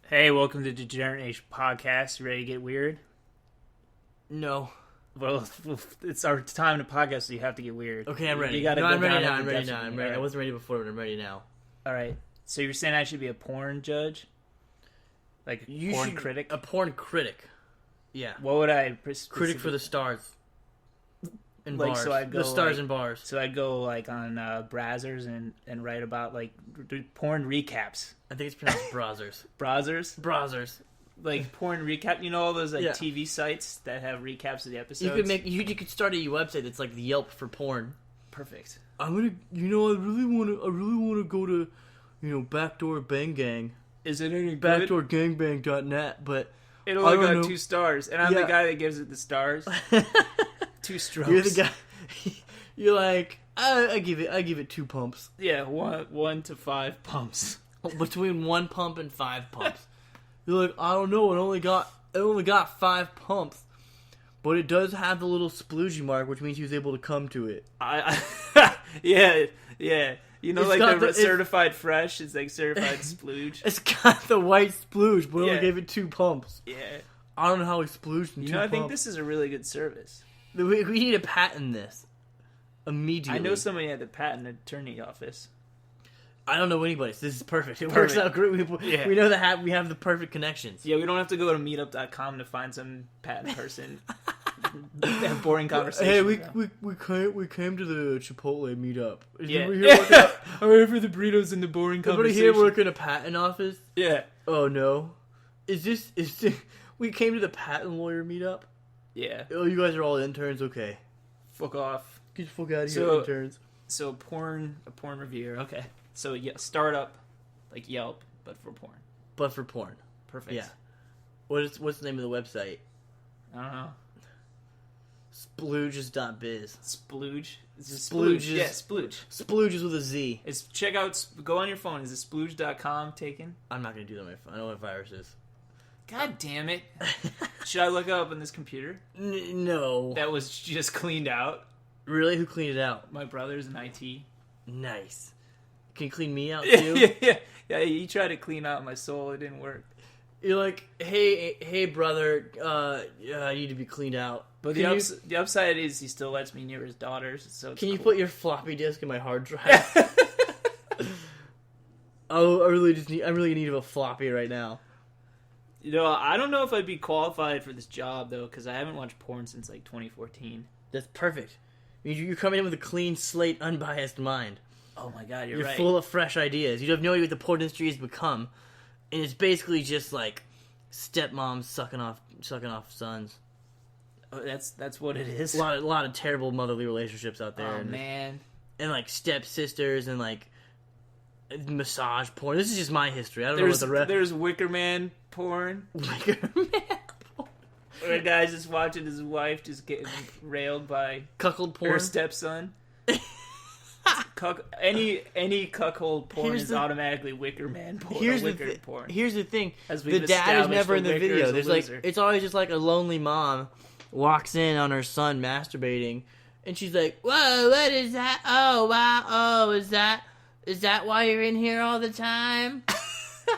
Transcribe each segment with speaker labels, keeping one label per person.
Speaker 1: Hey, welcome to Degenerate Nation Podcast. You ready to get weird?
Speaker 2: No.
Speaker 1: Well, it's our time to podcast, so you have to get weird.
Speaker 2: Okay, I'm ready.
Speaker 1: You gotta
Speaker 2: I'm
Speaker 1: go
Speaker 2: ready
Speaker 1: down
Speaker 2: now.
Speaker 1: every
Speaker 2: I'm ready. I wasn't ready before, but I'm ready now.
Speaker 1: All right. So you're saying I should be a porn judge? Like a porn critic?
Speaker 2: A porn critic. Yeah.
Speaker 1: What would I...
Speaker 2: Critic for the stars. And
Speaker 1: Like,
Speaker 2: bars.
Speaker 1: so I'd go,
Speaker 2: the stars
Speaker 1: like-
Speaker 2: and bars.
Speaker 1: So I'd go like on Brazzers and write about like porn recaps.
Speaker 2: I think it's pronounced browsers.
Speaker 1: Brazzers?
Speaker 2: Browsers.
Speaker 1: Like porn recap. You know all those like
Speaker 2: Yeah.
Speaker 1: TV sites that have recaps of the episodes?
Speaker 2: You could start a website that's like the Yelp for porn.
Speaker 1: Perfect.
Speaker 2: I really want to go to, Backdoor Bang Gang.
Speaker 1: Is it any good?
Speaker 2: Backdoorgangbang.net, but
Speaker 1: It only
Speaker 2: I don't
Speaker 1: got
Speaker 2: know.
Speaker 1: 2 stars, and I'm the
Speaker 2: Yeah.
Speaker 1: guy that gives it the stars. 2 strokes.
Speaker 2: you're the guy. You're like, I give it 2 pumps.
Speaker 1: Yeah, 1 to 5 pumps.
Speaker 2: Between 1 pump and 5 pumps. You're like, I don't know, it only got 5 pumps. But it does have the little sploogey mark, which means he was able to come to it.
Speaker 1: Yeah. You know,
Speaker 2: It's
Speaker 1: like
Speaker 2: got
Speaker 1: the
Speaker 2: the-
Speaker 1: certified fresh. It's like certified splooge.
Speaker 2: It's got the white splooge, but it
Speaker 1: Yeah.
Speaker 2: only gave it 2 pumps.
Speaker 1: Yeah.
Speaker 2: I don't know how he splooged in 2
Speaker 1: You know, I
Speaker 2: pumps.
Speaker 1: think this is a really good service.
Speaker 2: We need to patent this. Immediately.
Speaker 1: I know somebody at the patent attorney office.
Speaker 2: I don't know anybody. So this is perfect. It
Speaker 1: Perfect.
Speaker 2: works out great.
Speaker 1: Yeah.
Speaker 2: We know that we have the perfect connections.
Speaker 1: Yeah, we don't have to go to meetup.com to find some patent person. Have boring conversation.
Speaker 2: Hey, we came to the Chipotle meetup. Is
Speaker 1: Yeah.
Speaker 2: anybody here working?
Speaker 1: I'm ready for the burritos and the boring
Speaker 2: Everybody
Speaker 1: conversation.
Speaker 2: here working a patent office?
Speaker 1: Yeah.
Speaker 2: Oh no. Is this we came to the patent lawyer meetup?
Speaker 1: Yeah.
Speaker 2: Oh, you guys are all interns, okay.
Speaker 1: Fuck off.
Speaker 2: Get the fuck out of here,
Speaker 1: So-
Speaker 2: interns.
Speaker 1: So a porn reviewer. Okay. So yeah, startup like Yelp, but for porn.
Speaker 2: But for porn.
Speaker 1: Perfect.
Speaker 2: Yeah. What's the name of the website?
Speaker 1: I don't know.
Speaker 2: Splooges.biz.
Speaker 1: Splooge. Is it
Speaker 2: Splooges.
Speaker 1: Splooge? Yeah, Splooge.
Speaker 2: Splooges with a Z.
Speaker 1: It's check out. Go on your phone. Is it splooge.com taken?
Speaker 2: I'm not gonna do that on my phone. I know what virus is.
Speaker 1: God damn it! Should I look it up on this computer
Speaker 2: No.
Speaker 1: that was just cleaned out?
Speaker 2: Really? Who cleaned it out?
Speaker 1: My brother's in IT.
Speaker 2: Nice. Can you clean me out
Speaker 1: Yeah,
Speaker 2: too?
Speaker 1: yeah. He tried to clean out my soul. It didn't work.
Speaker 2: You're like, hey, brother, I need to be cleaned out.
Speaker 1: But
Speaker 2: Can
Speaker 1: the upside is he still lets me near his daughters. So it's
Speaker 2: Can you
Speaker 1: cool.
Speaker 2: put your floppy disk in my hard drive? Oh, I'm really in need of a floppy right now.
Speaker 1: You know, I don't know if I'd be qualified for this job though, because I haven't watched porn since like 2014.
Speaker 2: That's perfect. You're coming in with a clean slate, unbiased mind.
Speaker 1: Oh my god, you're
Speaker 2: You're
Speaker 1: right.
Speaker 2: full of fresh ideas. You have no idea what the porn industry has become, and it's basically just like stepmoms sucking off sons.
Speaker 1: Oh, that's what it is.
Speaker 2: A lot of terrible motherly relationships out there.
Speaker 1: Oh
Speaker 2: and,
Speaker 1: man.
Speaker 2: and like stepsisters and like massage porn. This is just my history. I don't know what the rest.
Speaker 1: There's Wicker Man porn. Where a guy's just watching his wife just getting railed by
Speaker 2: Cuckold
Speaker 1: her
Speaker 2: porn.
Speaker 1: stepson. Any cuckold porn
Speaker 2: Here's
Speaker 1: is
Speaker 2: the-
Speaker 1: automatically Wicker Man porn.
Speaker 2: Here's
Speaker 1: or
Speaker 2: the
Speaker 1: Wicker porn.
Speaker 2: Here's the thing.
Speaker 1: As
Speaker 2: The
Speaker 1: we've
Speaker 2: dad is
Speaker 1: established,
Speaker 2: never in the
Speaker 1: Wicker
Speaker 2: video.
Speaker 1: is a
Speaker 2: There's
Speaker 1: loser.
Speaker 2: like it's always just like a lonely mom walks in on her son masturbating, and she's like, "Whoa, what is that? Oh wow, oh is that why you're in here all the time?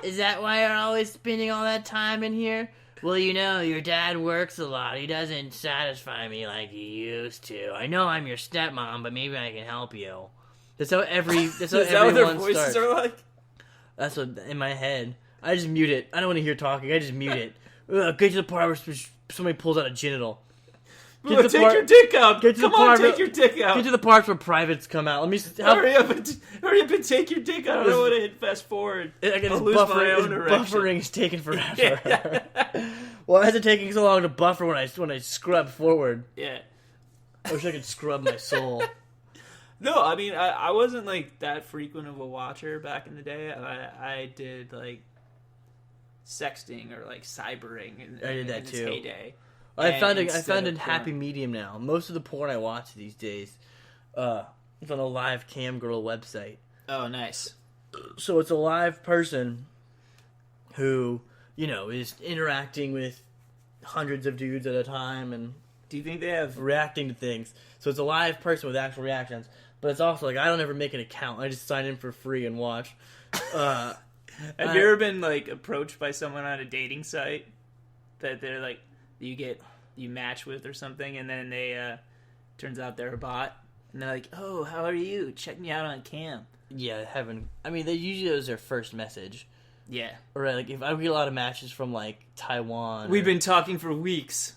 Speaker 2: Is that why you're always spending all that time in here?" Well, your dad works a lot. He doesn't satisfy me like he used to. I know I'm your stepmom, but maybe I can help you. That's how
Speaker 1: Is that what their
Speaker 2: everyone
Speaker 1: voices
Speaker 2: starts.
Speaker 1: are like?
Speaker 2: That's what in my head. I just mute it. I don't want to hear talking. I just mute it. Get to the part where somebody pulls out a genital.
Speaker 1: Well, take your dick out.
Speaker 2: Get to
Speaker 1: Come
Speaker 2: the
Speaker 1: on,
Speaker 2: part
Speaker 1: take
Speaker 2: where-
Speaker 1: your dick out.
Speaker 2: Get to the parts where privates come out. Let me
Speaker 1: Hurry up and take your dick out. I don't want to hit fast forward. I'll lose my own erection.
Speaker 2: buffering is taking forever. Why is it taking so long to buffer when I scrub forward?
Speaker 1: Yeah.
Speaker 2: I wish I could scrub my soul.
Speaker 1: No, I mean, I wasn't, like, that frequent of a watcher back in the day. I did, like, sexting or, like, cybering in
Speaker 2: did that
Speaker 1: its
Speaker 2: too.
Speaker 1: heyday.
Speaker 2: I found
Speaker 1: Instead
Speaker 2: a
Speaker 1: of
Speaker 2: happy
Speaker 1: porn.
Speaker 2: medium now. Most of the porn I watch these days is on a live cam girl website.
Speaker 1: Oh, nice.
Speaker 2: So it's a live person who, is interacting with hundreds of dudes at a time and
Speaker 1: Do you think they have...
Speaker 2: reacting to things. So it's a live person with actual reactions. But it's also like, I don't ever make an account. I just sign in for free and watch.
Speaker 1: Have you ever been like approached by someone on a dating site that they're like you match with or something, and then they turns out they're a bot, and they're like, "Oh, how are you? Check me out on cam."
Speaker 2: Yeah, haven't. I mean, they usually was their first message.
Speaker 1: Yeah.
Speaker 2: Or like if I get a lot of matches from like Taiwan.
Speaker 1: We've been talking for weeks.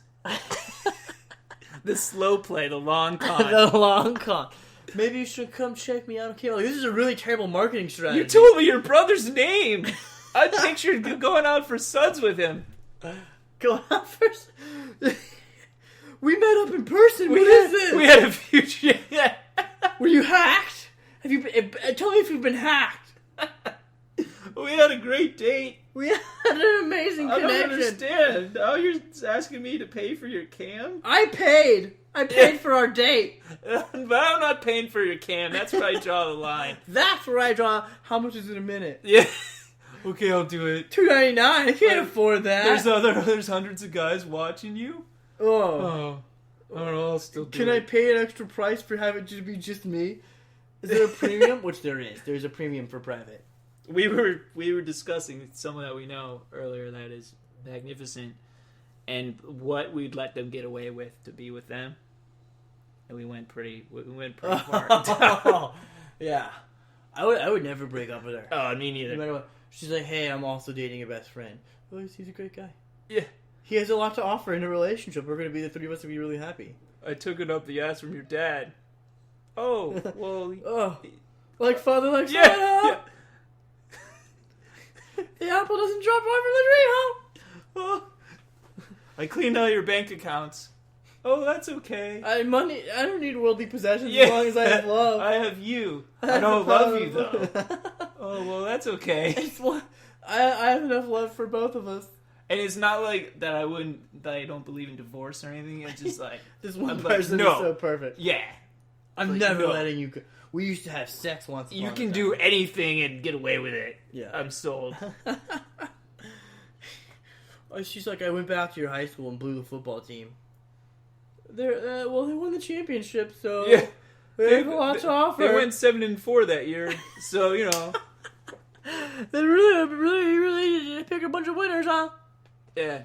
Speaker 1: The slow play, the long con.
Speaker 2: The long con. Maybe you should come check me out on camera. Like, this is a really terrible marketing strategy.
Speaker 1: You told me your brother's name. I pictured you going out for suds with him.
Speaker 2: Going out first. We met up in person. What is this?
Speaker 1: We had a future. Yeah.
Speaker 2: Were you hacked? Have you been, tell me if you've been hacked.
Speaker 1: We had a great date.
Speaker 2: We had an amazing connection.
Speaker 1: I don't understand. Now you're asking me to pay for your cam?
Speaker 2: I paid for our date.
Speaker 1: But I'm not paying for your cam. That's where I draw the line.
Speaker 2: That's where I draw. How much is it a minute?
Speaker 1: Yeah. Okay, I'll do it.
Speaker 2: $2.99. I can't afford that.
Speaker 1: There's hundreds of guys watching you.
Speaker 2: Oh.
Speaker 1: I don't know. I'll still do
Speaker 2: Can
Speaker 1: it.
Speaker 2: I pay an extra price for having it to be just me? Is there a premium? Which there is. There's a premium for private.
Speaker 1: We were discussing someone that we know earlier that is magnificent, and what we'd let them get away with to be with them, and we went pretty far.
Speaker 2: Yeah, I would never break up with her.
Speaker 1: Oh, me neither.
Speaker 2: No matter what. She's like, hey, I'm also dating a best friend. Oh, he's a great guy.
Speaker 1: Yeah,
Speaker 2: he has a lot to offer in a relationship. We're gonna be the three of us to be really happy.
Speaker 1: I took it up the ass from your dad. Oh, well.
Speaker 2: Oh, like father, like son.
Speaker 1: Yeah.
Speaker 2: The apple doesn't drop far from the tree, huh?
Speaker 1: Oh. I cleaned out your bank accounts. Oh, that's okay.
Speaker 2: I don't need worldly possessions as long as I have love.
Speaker 1: I have you. I don't love you though. Oh, well, that's okay.
Speaker 2: I have enough love for both of us.
Speaker 1: And it's not like that I don't believe in divorce or anything. It's just like
Speaker 2: this one
Speaker 1: I'm
Speaker 2: person
Speaker 1: like, no.
Speaker 2: is so perfect.
Speaker 1: Yeah.
Speaker 2: I'm never letting you go. We used to have sex once.
Speaker 1: You can do anything and get away with it.
Speaker 2: Yeah.
Speaker 1: I'm sold.
Speaker 2: She's like, I went back to your high school and blew the football team. They won the championship, so
Speaker 1: yeah.
Speaker 2: they have a lot to offer.
Speaker 1: They went 7-4 that year, so you know.
Speaker 2: They really pick a bunch of winners, huh?
Speaker 1: Yeah.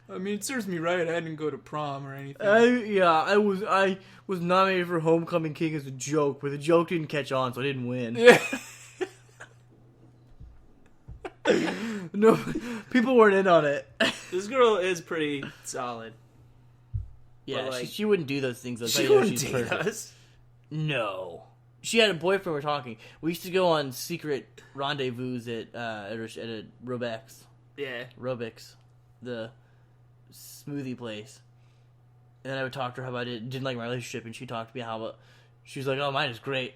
Speaker 1: I mean, it serves me right. I didn't go to prom or anything.
Speaker 2: I was nominated for Homecoming King as a joke, but the joke didn't catch on, so I didn't win.
Speaker 1: Yeah.
Speaker 2: No, people weren't in on it.
Speaker 1: This girl is pretty solid.
Speaker 2: Yeah,
Speaker 1: like,
Speaker 2: she wouldn't do those things.
Speaker 1: She wouldn't date us.
Speaker 2: No. She had a boyfriend. We're talking. We used to go on secret rendezvous at a Robex.
Speaker 1: Yeah.
Speaker 2: Robex, the smoothie place. And then I would talk to her about it. Didn't like my relationship, and she talked to me how about. She was like, "Oh, mine is great.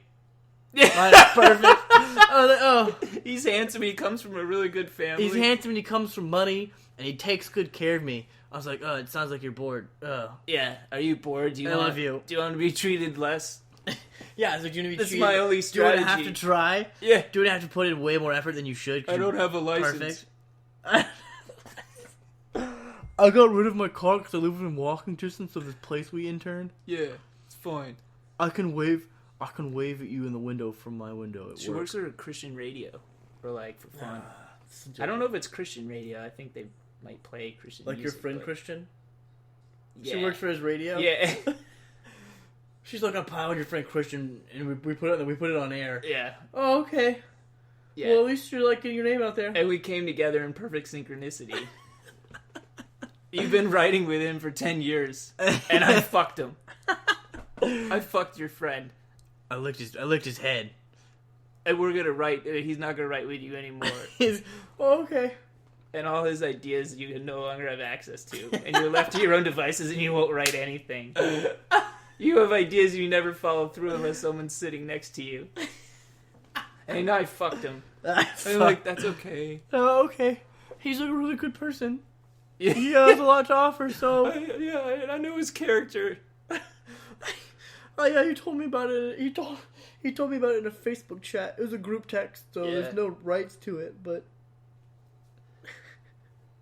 Speaker 1: Yeah.
Speaker 2: Mine is perfect." I was like, "Oh,
Speaker 1: he's handsome. He comes from a really good family.
Speaker 2: He's handsome. And he comes from money, and he takes good care of me." I was like, "Oh, it sounds like you're bored."
Speaker 1: Yeah. Are you bored?
Speaker 2: I love you.
Speaker 1: Do you want to be treated less?
Speaker 2: Yeah, so do you want to be
Speaker 1: That's
Speaker 2: treated?
Speaker 1: my only strategy.
Speaker 2: Do you have to try?
Speaker 1: Yeah.
Speaker 2: Do you have to put in way more effort than you should?
Speaker 1: I don't have a license.
Speaker 2: Perfect. I got rid of my car because I live in walking distance of this place we interned.
Speaker 1: Yeah, it's fine.
Speaker 2: I can wave at you in the window from my window.
Speaker 1: She works at a Christian radio, for fun. I don't know if it's Christian radio. I think they might play Christian
Speaker 2: like
Speaker 1: music.
Speaker 2: Your friend Christian?
Speaker 1: Yeah.
Speaker 2: She works for his radio?
Speaker 1: Yeah.
Speaker 2: She's like, I'm piling your friend Christian, and we put it on air.
Speaker 1: Yeah.
Speaker 2: Oh, okay.
Speaker 1: Yeah.
Speaker 2: Well, at least you're like getting your name out there.
Speaker 1: And we came together in perfect synchronicity. You've been writing with him for 10 years, and I fucked him. I fucked your friend.
Speaker 2: I licked his head.
Speaker 1: And we're gonna write. He's not gonna write with you anymore.
Speaker 2: Okay.
Speaker 1: And all his ideas you no longer have access to, and you're left to your own devices, and you won't write anything. You have ideas you never follow through unless someone's sitting next to you. And I fucked him. I'm like, that's okay.
Speaker 2: Oh, okay. He's a really good person.
Speaker 1: Yeah.
Speaker 2: He has a lot to offer, so...
Speaker 1: I know his character.
Speaker 2: Oh, yeah, he told me about it. He told me about it in a Facebook chat. It was a group text, so there's no rights to it, but...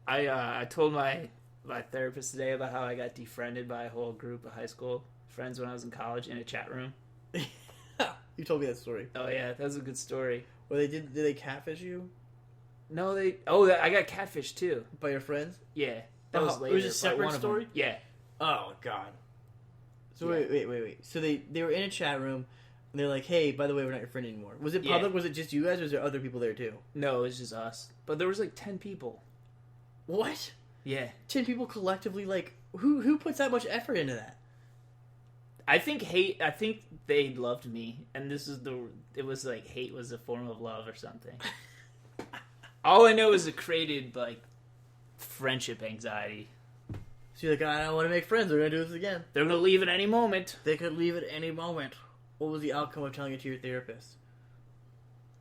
Speaker 1: I told my therapist today about how I got defriended by a whole group of high school friends when I was in college in a chat room.
Speaker 2: You told me that story.
Speaker 1: Oh, yeah, that was a good story.
Speaker 2: Did they catfish you?
Speaker 1: No, they. Oh, I got catfish too.
Speaker 2: By your friends?
Speaker 1: Yeah, that was later.
Speaker 2: It was a separate story?
Speaker 1: Yeah.
Speaker 2: Oh, God. So
Speaker 1: Yeah.
Speaker 2: wait. So they were in a chat room, and they're like, hey, by the way, we're not your friend anymore. Was it public?
Speaker 1: Yeah.
Speaker 2: Was it just you guys, or was there other people there, too?
Speaker 1: No, it was just us. But there was like 10 people.
Speaker 2: What?
Speaker 1: Yeah.
Speaker 2: 10 people collectively, like, who puts that much effort into that?
Speaker 1: I think they loved me, and it was like hate was a form of love or something. All I know is it created, like, friendship anxiety.
Speaker 2: So you're like, I don't want to make friends, we're going to do this again.
Speaker 1: They're going to leave at any moment.
Speaker 2: They could leave at any moment. What was the outcome of telling it to your therapist?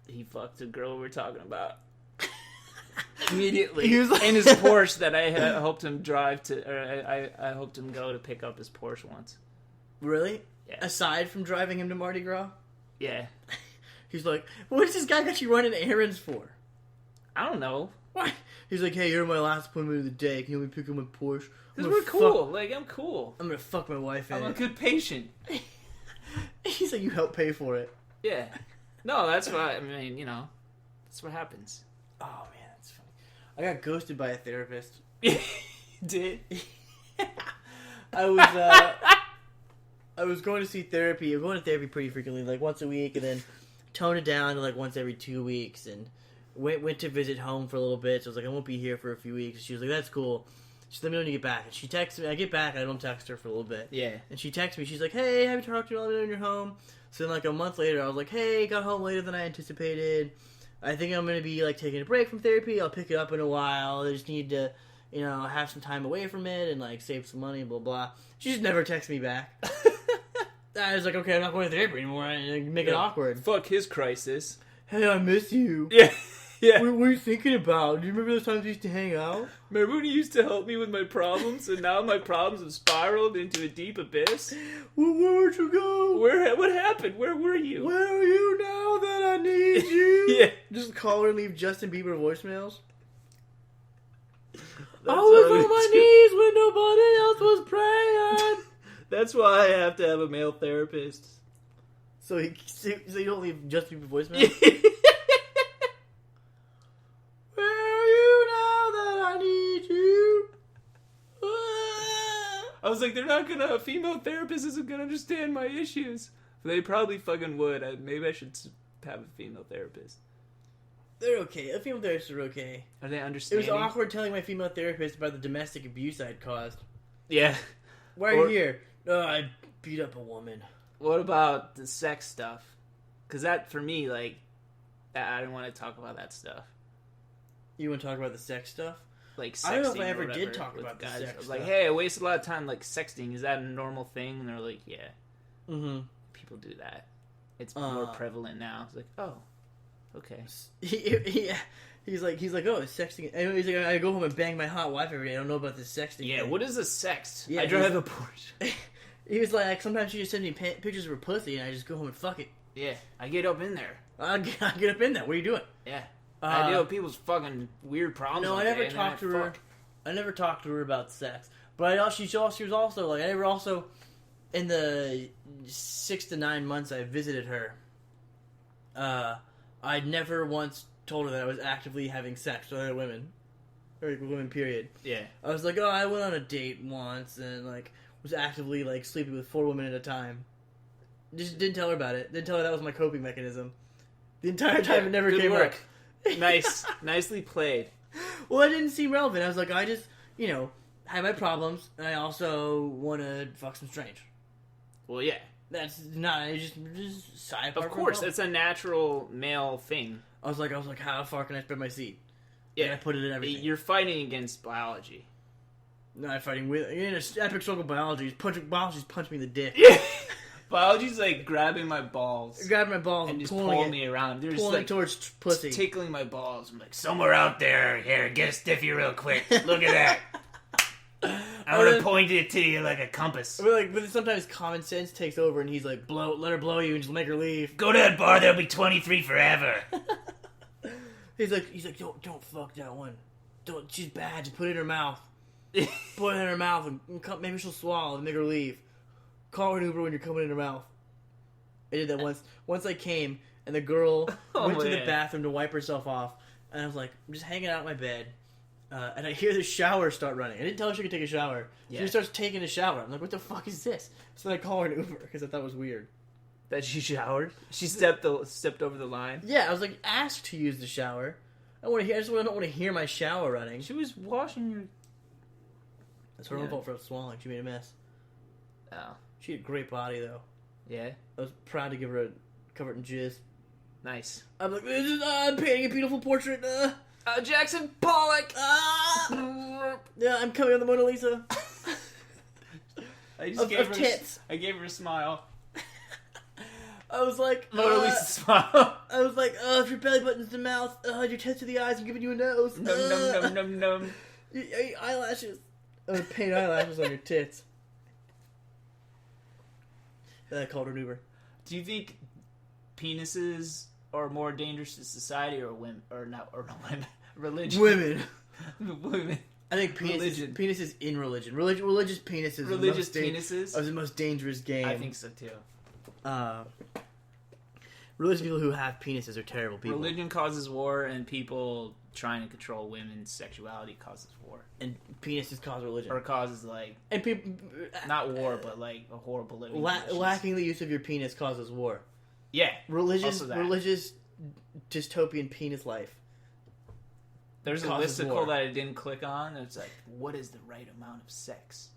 Speaker 1: He fucked the girl we were talking about. Immediately.
Speaker 2: He was like...
Speaker 1: in his Porsche that I had helped him drive to, or I helped him go to pick up his Porsche once.
Speaker 2: Really?
Speaker 1: Yeah.
Speaker 2: Aside from driving him to Mardi Gras?
Speaker 1: Yeah.
Speaker 2: He's like, what does this guy got you running errands for?
Speaker 1: I don't know.
Speaker 2: What? He's like, hey, you're my last appointment of the day. Can you help me pick up my Porsche?
Speaker 1: Because we're cool. Like, I'm cool.
Speaker 2: I'm gonna fuck my wife in
Speaker 1: I'm a
Speaker 2: it.
Speaker 1: good patient.
Speaker 2: He's like, you help pay for it.
Speaker 1: Yeah. No, that's what, I mean, you know, that's what happens.
Speaker 2: Oh, man, that's funny. I got ghosted by a therapist.
Speaker 1: Did?
Speaker 2: I was going to see therapy. I'm going to therapy pretty frequently, like once a week, and then toned it down to like once every 2 weeks, and went to visit home for a little bit. So I was like, I won't be here for a few weeks. She was like, that's cool. She let me know when you get back. And she texted me. I get back, I don't text her for a little bit.
Speaker 1: Yeah.
Speaker 2: And she texted me. She's like, hey, haven't talked to you. Let me know when you're home. So then like a month later, I was like, hey, got home later than I anticipated. I think I'm going to be like taking a break from therapy. I'll pick it up in a while. I just need to, you know, have some time away from it and like save some money, blah, blah. She just never texted me back. I was like, okay, I'm not going to therapy anymore. And make it awkward.
Speaker 1: Fuck his crisis.
Speaker 2: Hey, I miss you.
Speaker 1: Yeah. Yeah.
Speaker 2: What are you thinking about? Do you remember those times we used to hang out?
Speaker 1: Remember when you used to help me with my problems, and now my problems have spiraled into a deep abyss?
Speaker 2: Well, where'd you go?
Speaker 1: What happened? Where were you?
Speaker 2: Where are you now that I need you?
Speaker 1: Yeah.
Speaker 2: Just call her and leave Justin Bieber voicemails.
Speaker 1: That's
Speaker 2: I was
Speaker 1: what
Speaker 2: on my knees when nobody else was praying.
Speaker 1: That's why I have to have a male therapist.
Speaker 2: So you don't leave Justin Bieber voicemails? Where are you now that I need you?
Speaker 1: I was like, a female therapist isn't gonna understand my issues. They probably fucking would. Maybe I should have a female therapist.
Speaker 2: They're okay. The female therapists are okay.
Speaker 1: Are they
Speaker 2: It
Speaker 1: understanding?
Speaker 2: was awkward telling my female therapist about the domestic abuse I'd caused.
Speaker 1: Yeah.
Speaker 2: Why are you here? Oh, I beat up a woman.
Speaker 1: What about the sex stuff? Because that, for me, like, I didn't want to talk about that stuff.
Speaker 2: You want to talk about the sex stuff?
Speaker 1: Like, sexting.
Speaker 2: I don't know if I
Speaker 1: or
Speaker 2: ever
Speaker 1: whatever
Speaker 2: did talk
Speaker 1: with
Speaker 2: about the
Speaker 1: guys.
Speaker 2: sex
Speaker 1: I was
Speaker 2: stuff.
Speaker 1: like, hey, I wasted a lot of time, like, sexting. Is that a normal thing? And they're like, yeah.
Speaker 2: Mm-hmm.
Speaker 1: People do that. It's more prevalent now. It's like, oh, okay.
Speaker 2: He's like, oh, it's sexting. And he's like, I go home and bang my hot wife every day. I don't know about this sexting.
Speaker 1: Yeah,
Speaker 2: thing.
Speaker 1: What is a sext?
Speaker 2: Yeah,
Speaker 1: I drive a Porsche.
Speaker 2: He was like, sometimes she just sends me pictures of her pussy, and I just go home and fuck it.
Speaker 1: Yeah, I get up in there.
Speaker 2: I get up in there. What are you doing?
Speaker 1: Yeah. I deal with people's fucking weird problems.
Speaker 2: No, I never talked to her. I never talked to her about sex. But she was also like, I never also, in the 6 to 9 months I visited her, I never once told her that I was actively having sex with other women. Or women, period.
Speaker 1: Yeah.
Speaker 2: I was like, oh, I went on a date once and, like, was actively, like, sleeping with 4 women at a time. Just didn't tell her about it. Didn't tell her that was my coping mechanism. The entire time it never came up.
Speaker 1: Nice. Nicely played.
Speaker 2: Well, it didn't seem relevant. I was like, I just, have my problems, and I also want to fuck some strange.
Speaker 1: Well, yeah.
Speaker 2: That's not, it's just side
Speaker 1: Of course, that's a natural male thing.
Speaker 2: I was like, how far can I spread my seed?
Speaker 1: Yeah.
Speaker 2: And I put it in everything.
Speaker 1: You're fighting against biology.
Speaker 2: No, I'm fighting with, in an epic struggle biology's punch me in the dick.
Speaker 1: Yeah. Biology's like grabbing my balls.
Speaker 2: Grabbing my balls
Speaker 1: and just
Speaker 2: pulling
Speaker 1: me around. They're
Speaker 2: pulling
Speaker 1: just like
Speaker 2: it towards pussy.
Speaker 1: Tickling my balls. I'm like, somewhere out there, here, get a stiffy real quick. Look at that. I'm gonna point it to you like a compass.
Speaker 2: But sometimes common sense takes over, and he's like, let her blow you and just make her leave.
Speaker 1: Go to that bar, there'll be 23 forever.
Speaker 2: He's like, don't fuck that one. Don't. She's bad. Just put it in her mouth. Put it in her mouth, and maybe she'll swallow and make her leave. Call her an Uber when you're coming in her mouth. I did that once. Once I came, and the girl went to the bathroom to wipe herself off, And I was like, I'm just hanging out in my bed. And I hear the shower start running. I didn't tell her she could take a shower.
Speaker 1: Yeah.
Speaker 2: She starts taking a shower. I'm like, what the fuck is this? So then I call her an Uber because I thought it was weird.
Speaker 1: That she showered? She stepped over the line?
Speaker 2: Yeah, I was like, asked to use the shower. I don't want to hear my shower running.
Speaker 1: She was washing your...
Speaker 2: That's her own fault for swallowing. She made a mess.
Speaker 1: Oh.
Speaker 2: She had a great body, though.
Speaker 1: Yeah?
Speaker 2: I was proud to give her cover it in jizz.
Speaker 1: Nice.
Speaker 2: I'm like, I'm painting a beautiful portrait.
Speaker 1: Jackson Pollock!
Speaker 2: Yeah, I'm coming on the Mona Lisa.
Speaker 1: I just gave her
Speaker 2: tits.
Speaker 1: I gave her a smile.
Speaker 2: I was like,
Speaker 1: Mona Lisa smile.
Speaker 2: I was like, if your belly button's the mouth, your tits are the eyes, I'm giving you a nose.
Speaker 1: Num.
Speaker 2: Your eyelashes. I'm gonna paint eyelashes on your tits. Then I called her an Uber.
Speaker 1: Do you think penises are more dangerous to society or women? Or not women. Religion.
Speaker 2: Women.
Speaker 1: Women.
Speaker 2: I think penises in religion. Religious penises.
Speaker 1: Religious penises
Speaker 2: are the most dangerous game.
Speaker 1: I think so too.
Speaker 2: Religious people who have penises are terrible people.
Speaker 1: Religion causes war, and people trying to control women's sexuality causes war.
Speaker 2: And penises cause religion.
Speaker 1: Or causes
Speaker 2: and people
Speaker 1: not war, but like a horrible living.
Speaker 2: Lacking the use of your penis causes war.
Speaker 1: Yeah,
Speaker 2: religious dystopian penis life.
Speaker 1: There's a listicle that I didn't click on. It's like, what is the right amount of sex?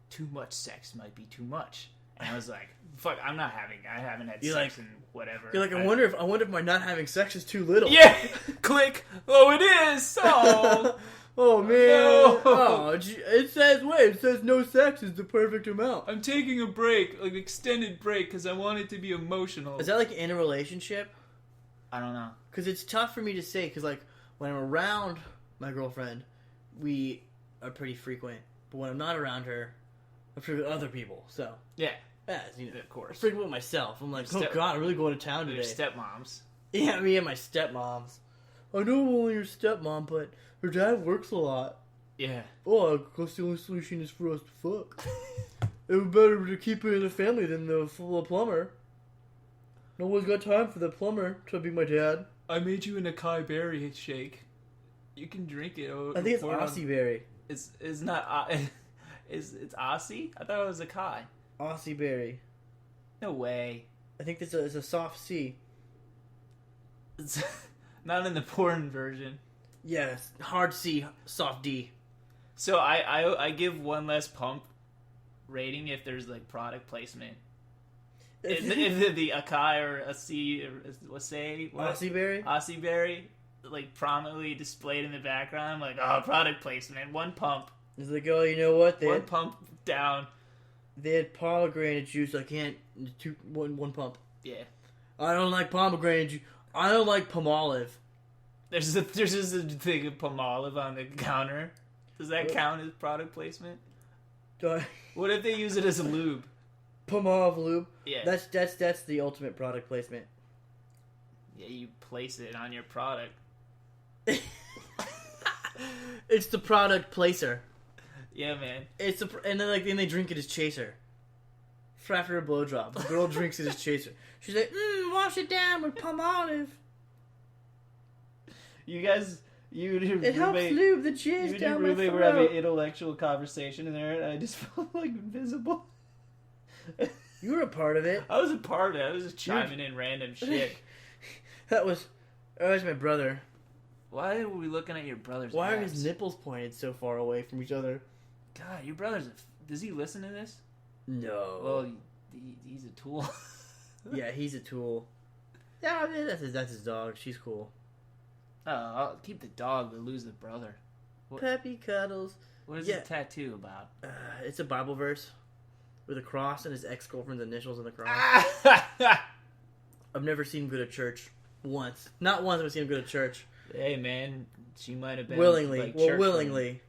Speaker 1: Too much sex might be too much. And I was like, fuck, I haven't had sex in whatever.
Speaker 2: You're like, I wonder if my not having sex is too little.
Speaker 1: Yeah! Click! Oh, it is! Oh!
Speaker 2: Oh, man.
Speaker 1: No.
Speaker 2: Oh, it says no sex is the perfect amount.
Speaker 1: I'm taking a break, like extended break, because I want it to be emotional.
Speaker 2: Is that like in a relationship?
Speaker 1: I don't know.
Speaker 2: Because it's tough for me to say, because like, when I'm around my girlfriend, we are pretty frequent. But when I'm not around her, I'm frequent with other people, so.
Speaker 1: Yeah.
Speaker 2: Yeah,
Speaker 1: of course.
Speaker 2: I'm frequent with myself. I'm like, oh god, I'm really going to town today.
Speaker 1: Your stepmoms.
Speaker 2: Yeah, me and my stepmoms. I know I'm only your stepmom, but her dad works a lot.
Speaker 1: Yeah.
Speaker 2: Oh, I guess the only solution is for us to fuck. It would be better to keep it in the family than the plumber. No one's got time for the plumber to be my dad.
Speaker 1: I made you an acai berry shake. You can drink it.
Speaker 2: I think it's Aussie berry.
Speaker 1: It's not. It's Aussie? I thought it was acai.
Speaker 2: Aussie berry.
Speaker 1: No way.
Speaker 2: I think it's a soft C.
Speaker 1: It's not in the porn version.
Speaker 2: Yes, hard C, soft D.
Speaker 1: So I give one less pump rating if there's like product placement. If the acai or a C or
Speaker 2: Aussie
Speaker 1: berry like prominently displayed in the background, I'm like, oh, product placement, one pump.
Speaker 2: It's like, oh, you know what?
Speaker 1: One pump down.
Speaker 2: They had pomegranate juice. I can't one pump.
Speaker 1: Yeah.
Speaker 2: I don't like pomegranate juice. I don't like Palmolive.
Speaker 1: There's just a thing of Palmolive on the counter. Does that count as product placement? What if they use it as a lube?
Speaker 2: Palmolive lube.
Speaker 1: Yeah.
Speaker 2: That's the ultimate product placement.
Speaker 1: Yeah, you place it on your product.
Speaker 2: It's the product placer.
Speaker 1: Yeah, man.
Speaker 2: And then they drink it as chaser. For after a blowjob, the girl drinks it as chaser. She's like, wash it down with Palmolive.
Speaker 1: You guys,
Speaker 2: it helps lube the jizz down my throat.
Speaker 1: We're having an intellectual conversation in there, and I just felt like invisible.
Speaker 2: You were a part of it.
Speaker 1: I was a part of it. I was just chiming in random shit.
Speaker 2: That was my brother.
Speaker 1: Why are we looking at your brother's
Speaker 2: Why
Speaker 1: abs?
Speaker 2: are his nipples pointed so far away from each other?
Speaker 1: God, your brother's does he listen to this?
Speaker 2: No.
Speaker 1: Well, he's a tool.
Speaker 2: Yeah, he's a tool. Yeah, I mean, that's his dog. She's cool.
Speaker 1: Oh, I'll keep the dog, but lose the brother.
Speaker 2: Peppy cuddles.
Speaker 1: What is the tattoo about?
Speaker 2: It's a Bible verse with a cross and his ex-girlfriend's initials in the cross. I've never seen him go to church once. Not once have I seen him go to church.
Speaker 1: Hey, man, she might have been
Speaker 2: willingly.
Speaker 1: Like,
Speaker 2: well, willingly.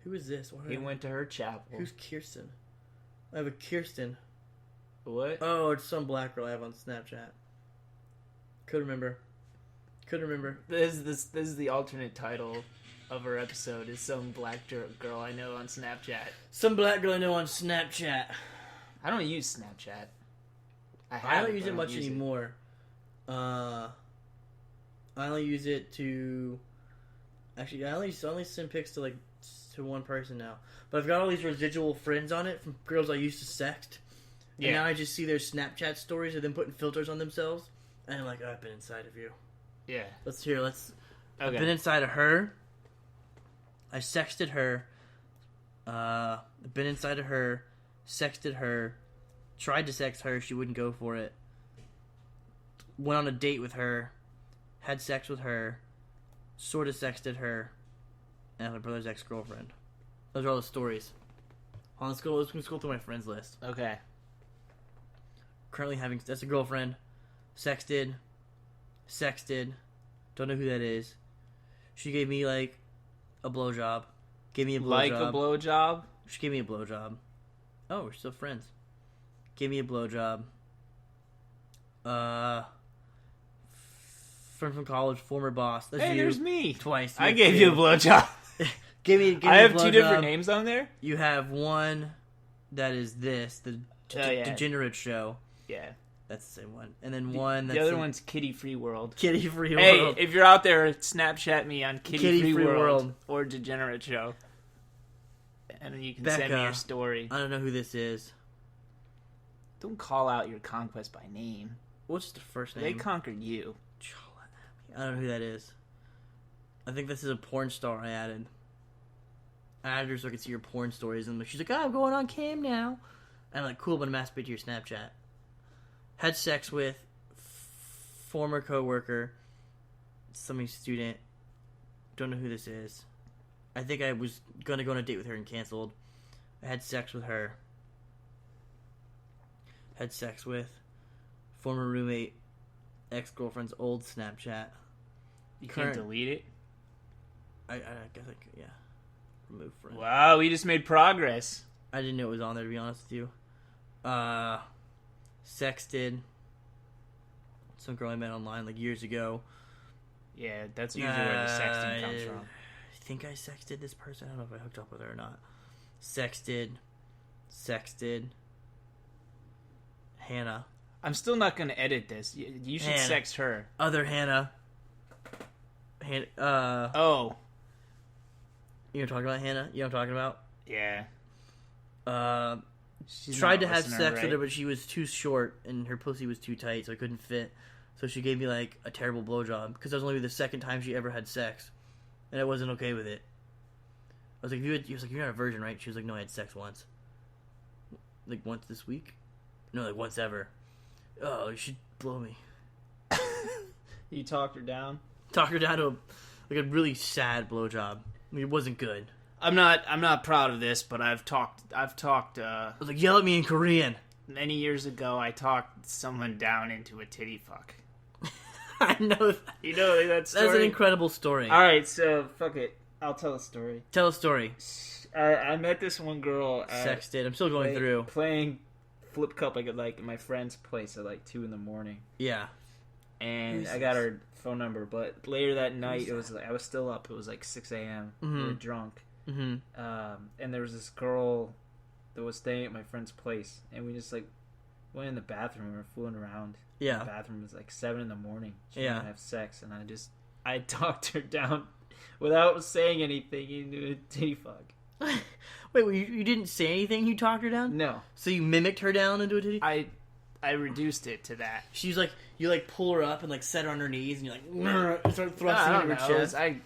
Speaker 2: Who is this?
Speaker 1: He went to her chapel.
Speaker 2: Who's Kirsten? I have a Kirsten.
Speaker 1: What?
Speaker 2: Oh, it's some black girl I have on Snapchat. Couldn't remember.
Speaker 1: This is the alternate title of our episode. Is some black girl I know on Snapchat.
Speaker 2: Some black girl I know on Snapchat.
Speaker 1: I don't use Snapchat.
Speaker 2: I don't use it much anymore. I only use it to Actually, I only send pics to one person now. But I've got all these residual friends on it from girls I used to sext. And now I just see their Snapchat stories of them putting filters on themselves. And I'm like, oh, I've been inside of you.
Speaker 1: Yeah.
Speaker 2: Okay. I've been inside of her. I sexted her. I've been inside of her. Sexted her. Tried to sext her. She wouldn't go for it. Went on a date with her. Had sex with her. Sort of sexted her. And my brother's ex-girlfriend. Those are all the stories. Let's go through my friends list.
Speaker 1: Okay.
Speaker 2: Currently having... That's a girlfriend. Sexted. Don't know who that is. She gave me, a blowjob. Gave me a blowjob.
Speaker 1: Like a blowjob?
Speaker 2: She gave me a blowjob. Oh, we're still friends. Gave me a blowjob. Friend from college, former boss. That's
Speaker 1: hey,
Speaker 2: you.
Speaker 1: there's me.
Speaker 2: Twice.
Speaker 1: I gave you a blowjob.
Speaker 2: Give me
Speaker 1: I have
Speaker 2: a
Speaker 1: two different names on there?
Speaker 2: You have one that is the Degenerate Show.
Speaker 1: Yeah.
Speaker 2: That's the same one. And then one that's...
Speaker 1: The other one's Kitty Free World.
Speaker 2: Kitty Free World.
Speaker 1: Hey, if you're out there, Snapchat me on Kitty Free World or Degenerate Show. And then you can send me your story.
Speaker 2: I don't know who this is.
Speaker 1: Don't call out your conquest by name.
Speaker 2: What's the first name?
Speaker 1: They conquered you.
Speaker 2: I don't know who that is. I think this is a porn star I added. I added her so I could see her porn stories. And she's like, I'm going on cam now. I'm like, cool, but I'm masturbate to your Snapchat. Had sex with former coworker, some student. Don't know who this is. I think I was going to go on a date with her and canceled. I had sex with her. Had sex with former roommate, ex-girlfriend's old Snapchat.
Speaker 1: You can't delete it?
Speaker 2: I guess I could, yeah. Remove friend.
Speaker 1: Wow, we just made progress.
Speaker 2: I didn't know it was on there, to be honest with you. Sexted some girl I met online years ago.
Speaker 1: Yeah, that's usually where the sexting comes from.
Speaker 2: I think I sexted this person. I don't know if I hooked up with her or not. Sexted. Hannah.
Speaker 1: I'm still not going to edit this. You should sext her.
Speaker 2: Other Hannah.
Speaker 1: Oh.
Speaker 2: You're talking about Hannah? You know what I'm talking about?
Speaker 1: Yeah.
Speaker 2: Tried to have sex with her, but she was too short and her pussy was too tight, so I couldn't fit. So she gave me a terrible blowjob because that was only the second time she ever had sex, and I wasn't okay with it. I was like, "He was like, you're not a virgin, right?" She was like, "No, I had sex once, once this week, no, once ever." Oh, you should blow me.
Speaker 1: You talked her down.
Speaker 2: Talked her down to a really sad blowjob. It wasn't good.
Speaker 1: I'm not proud of this, but I've talked. I
Speaker 2: was like, yell at me in Korean.
Speaker 1: Many years ago, I talked someone down into a titty fuck.
Speaker 2: I know that.
Speaker 1: You know that story?
Speaker 2: That's an incredible story.
Speaker 1: All right, so fuck it. I'll tell a story.
Speaker 2: Tell a story.
Speaker 1: I met this one girl.
Speaker 2: Sexted. I'm still going through.
Speaker 1: Playing flip cup at my friend's place at 2 a.m.
Speaker 2: Yeah.
Speaker 1: And I got her phone number, but later that night, it was I was still up. It was 6 a.m.
Speaker 2: Mm-hmm.
Speaker 1: We were drunk.
Speaker 2: Mm-hmm.
Speaker 1: And there was this girl that was staying at my friend's place, and we just went in the bathroom and we were fooling around.
Speaker 2: Yeah.
Speaker 1: The bathroom was 7 a.m. She
Speaker 2: yeah.
Speaker 1: didn't have sex, and I talked her down without saying anything into a titty fuck.
Speaker 2: Wait, you didn't say anything? You talked her down?
Speaker 1: No.
Speaker 2: So you mimicked her down into a titty?
Speaker 1: I reduced it to that.
Speaker 2: She's you pull her up and set her on her knees and you start thrusting into her chest.
Speaker 1: I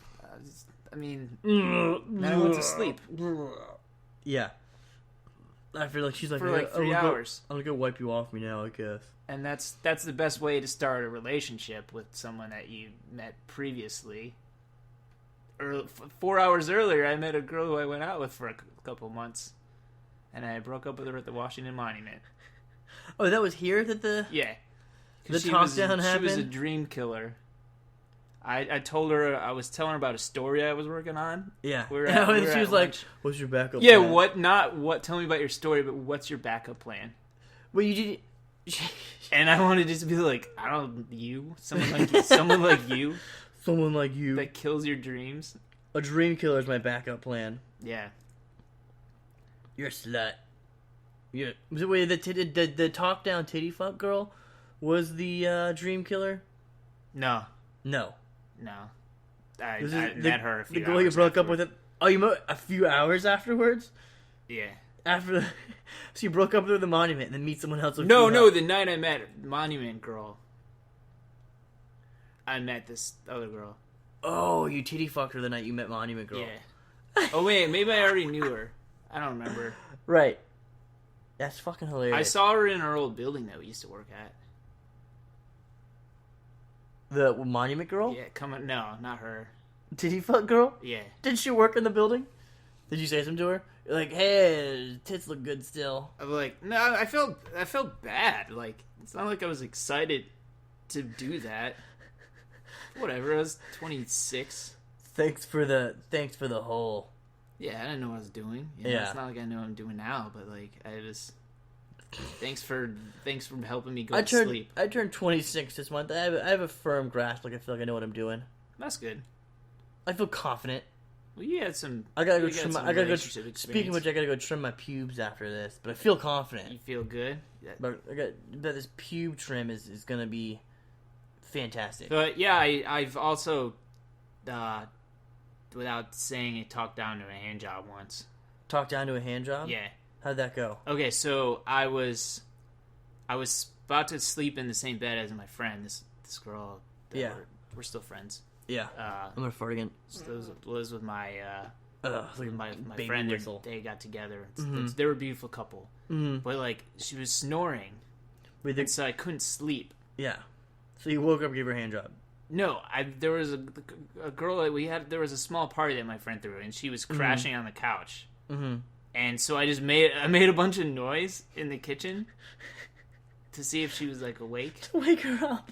Speaker 1: mean, then I went to sleep.
Speaker 2: Yeah. I feel like she's
Speaker 1: for 3 hours.
Speaker 2: I'm gonna go wipe you off me now, I guess.
Speaker 1: And that's the best way to start a relationship with someone that you met previously. 4 hours earlier, I met a girl who I went out with for a couple months, and I broke up with her at the Washington Monument.
Speaker 2: Oh, that was here that the talk down happened?
Speaker 1: She was a dream killer. I told her, I was telling her about a story I was working on.
Speaker 2: Yeah.
Speaker 1: She was
Speaker 2: like, what's your backup
Speaker 1: plan?
Speaker 2: Yeah,
Speaker 1: tell me about your story, but what's your backup plan?
Speaker 2: Well, you didn't...
Speaker 1: And I wanted to just be someone like you.
Speaker 2: Someone like you.
Speaker 1: That kills your dreams.
Speaker 2: A dream killer is my backup plan.
Speaker 1: Yeah.
Speaker 2: You're a slut. Wait, the talk down titty fuck girl was the dream killer?
Speaker 1: No. I
Speaker 2: This is
Speaker 1: met her a few
Speaker 2: the girl you
Speaker 1: hours
Speaker 2: broke up
Speaker 1: afterward.
Speaker 2: with. Oh, you met a few hours afterwards.
Speaker 1: Yeah.
Speaker 2: So you broke up with the monument and then meet someone else.
Speaker 1: No, the night I met Monument Girl, I met this other girl.
Speaker 2: Oh, you titty fucked her the night you met Monument Girl.
Speaker 1: Yeah. Oh wait, maybe I already knew her. I don't remember.
Speaker 2: Right. That's fucking hilarious.
Speaker 1: I saw her in our old building that we used to work at.
Speaker 2: The Monument Girl?
Speaker 1: Yeah, no, not her.
Speaker 2: Titty fuck girl?
Speaker 1: Yeah.
Speaker 2: Did she work in the building? Did you say something to her? You're like, hey, tits look good still.
Speaker 1: I'm like, no, I felt bad. Like, it's not like I was excited to do that. Whatever, I was 26.
Speaker 2: Thanks for the whole.
Speaker 1: Yeah, I didn't know what I was doing. You know,
Speaker 2: Yeah.
Speaker 1: It's not like I know what I'm doing now, but like, I just... Thanks for helping me go to sleep.
Speaker 2: I turned 26 this month. I have a firm grasp. Like I feel like I know what I'm doing.
Speaker 1: That's good.
Speaker 2: I feel confident.
Speaker 1: Well, you had some...
Speaker 2: I gotta go
Speaker 1: you got
Speaker 2: trim.
Speaker 1: some
Speaker 2: I gotta go.
Speaker 1: relationship experience.
Speaker 2: Speaking of which, I gotta go trim my pubes after this. But I feel confident.
Speaker 1: You feel good? Yeah.
Speaker 2: But that this pube trim is gonna be fantastic.
Speaker 1: But yeah, I've also, without saying it, talked down to a hand job once.
Speaker 2: Talk down to a hand job.
Speaker 1: Yeah.
Speaker 2: How'd that go?
Speaker 1: Okay, so I was about to sleep in the same bed as my friend, this girl.
Speaker 2: Yeah.
Speaker 1: We're still friends.
Speaker 2: Yeah. I'm gonna fart again.
Speaker 1: Was with my
Speaker 2: like
Speaker 1: my
Speaker 2: baby
Speaker 1: friend.
Speaker 2: whistle.
Speaker 1: They got together.
Speaker 2: Mm-hmm.
Speaker 1: They were a beautiful couple.
Speaker 2: Mm-hmm.
Speaker 1: But like she was snoring, and so I couldn't sleep.
Speaker 2: Yeah. So you woke up and gave her a hand job.
Speaker 1: No, there was a girl that we had. There was a small party that my friend threw, and she was crashing on the couch.
Speaker 2: Mm-hmm.
Speaker 1: And so I made a bunch of noise in the kitchen to see if she was like awake.
Speaker 2: To wake her up.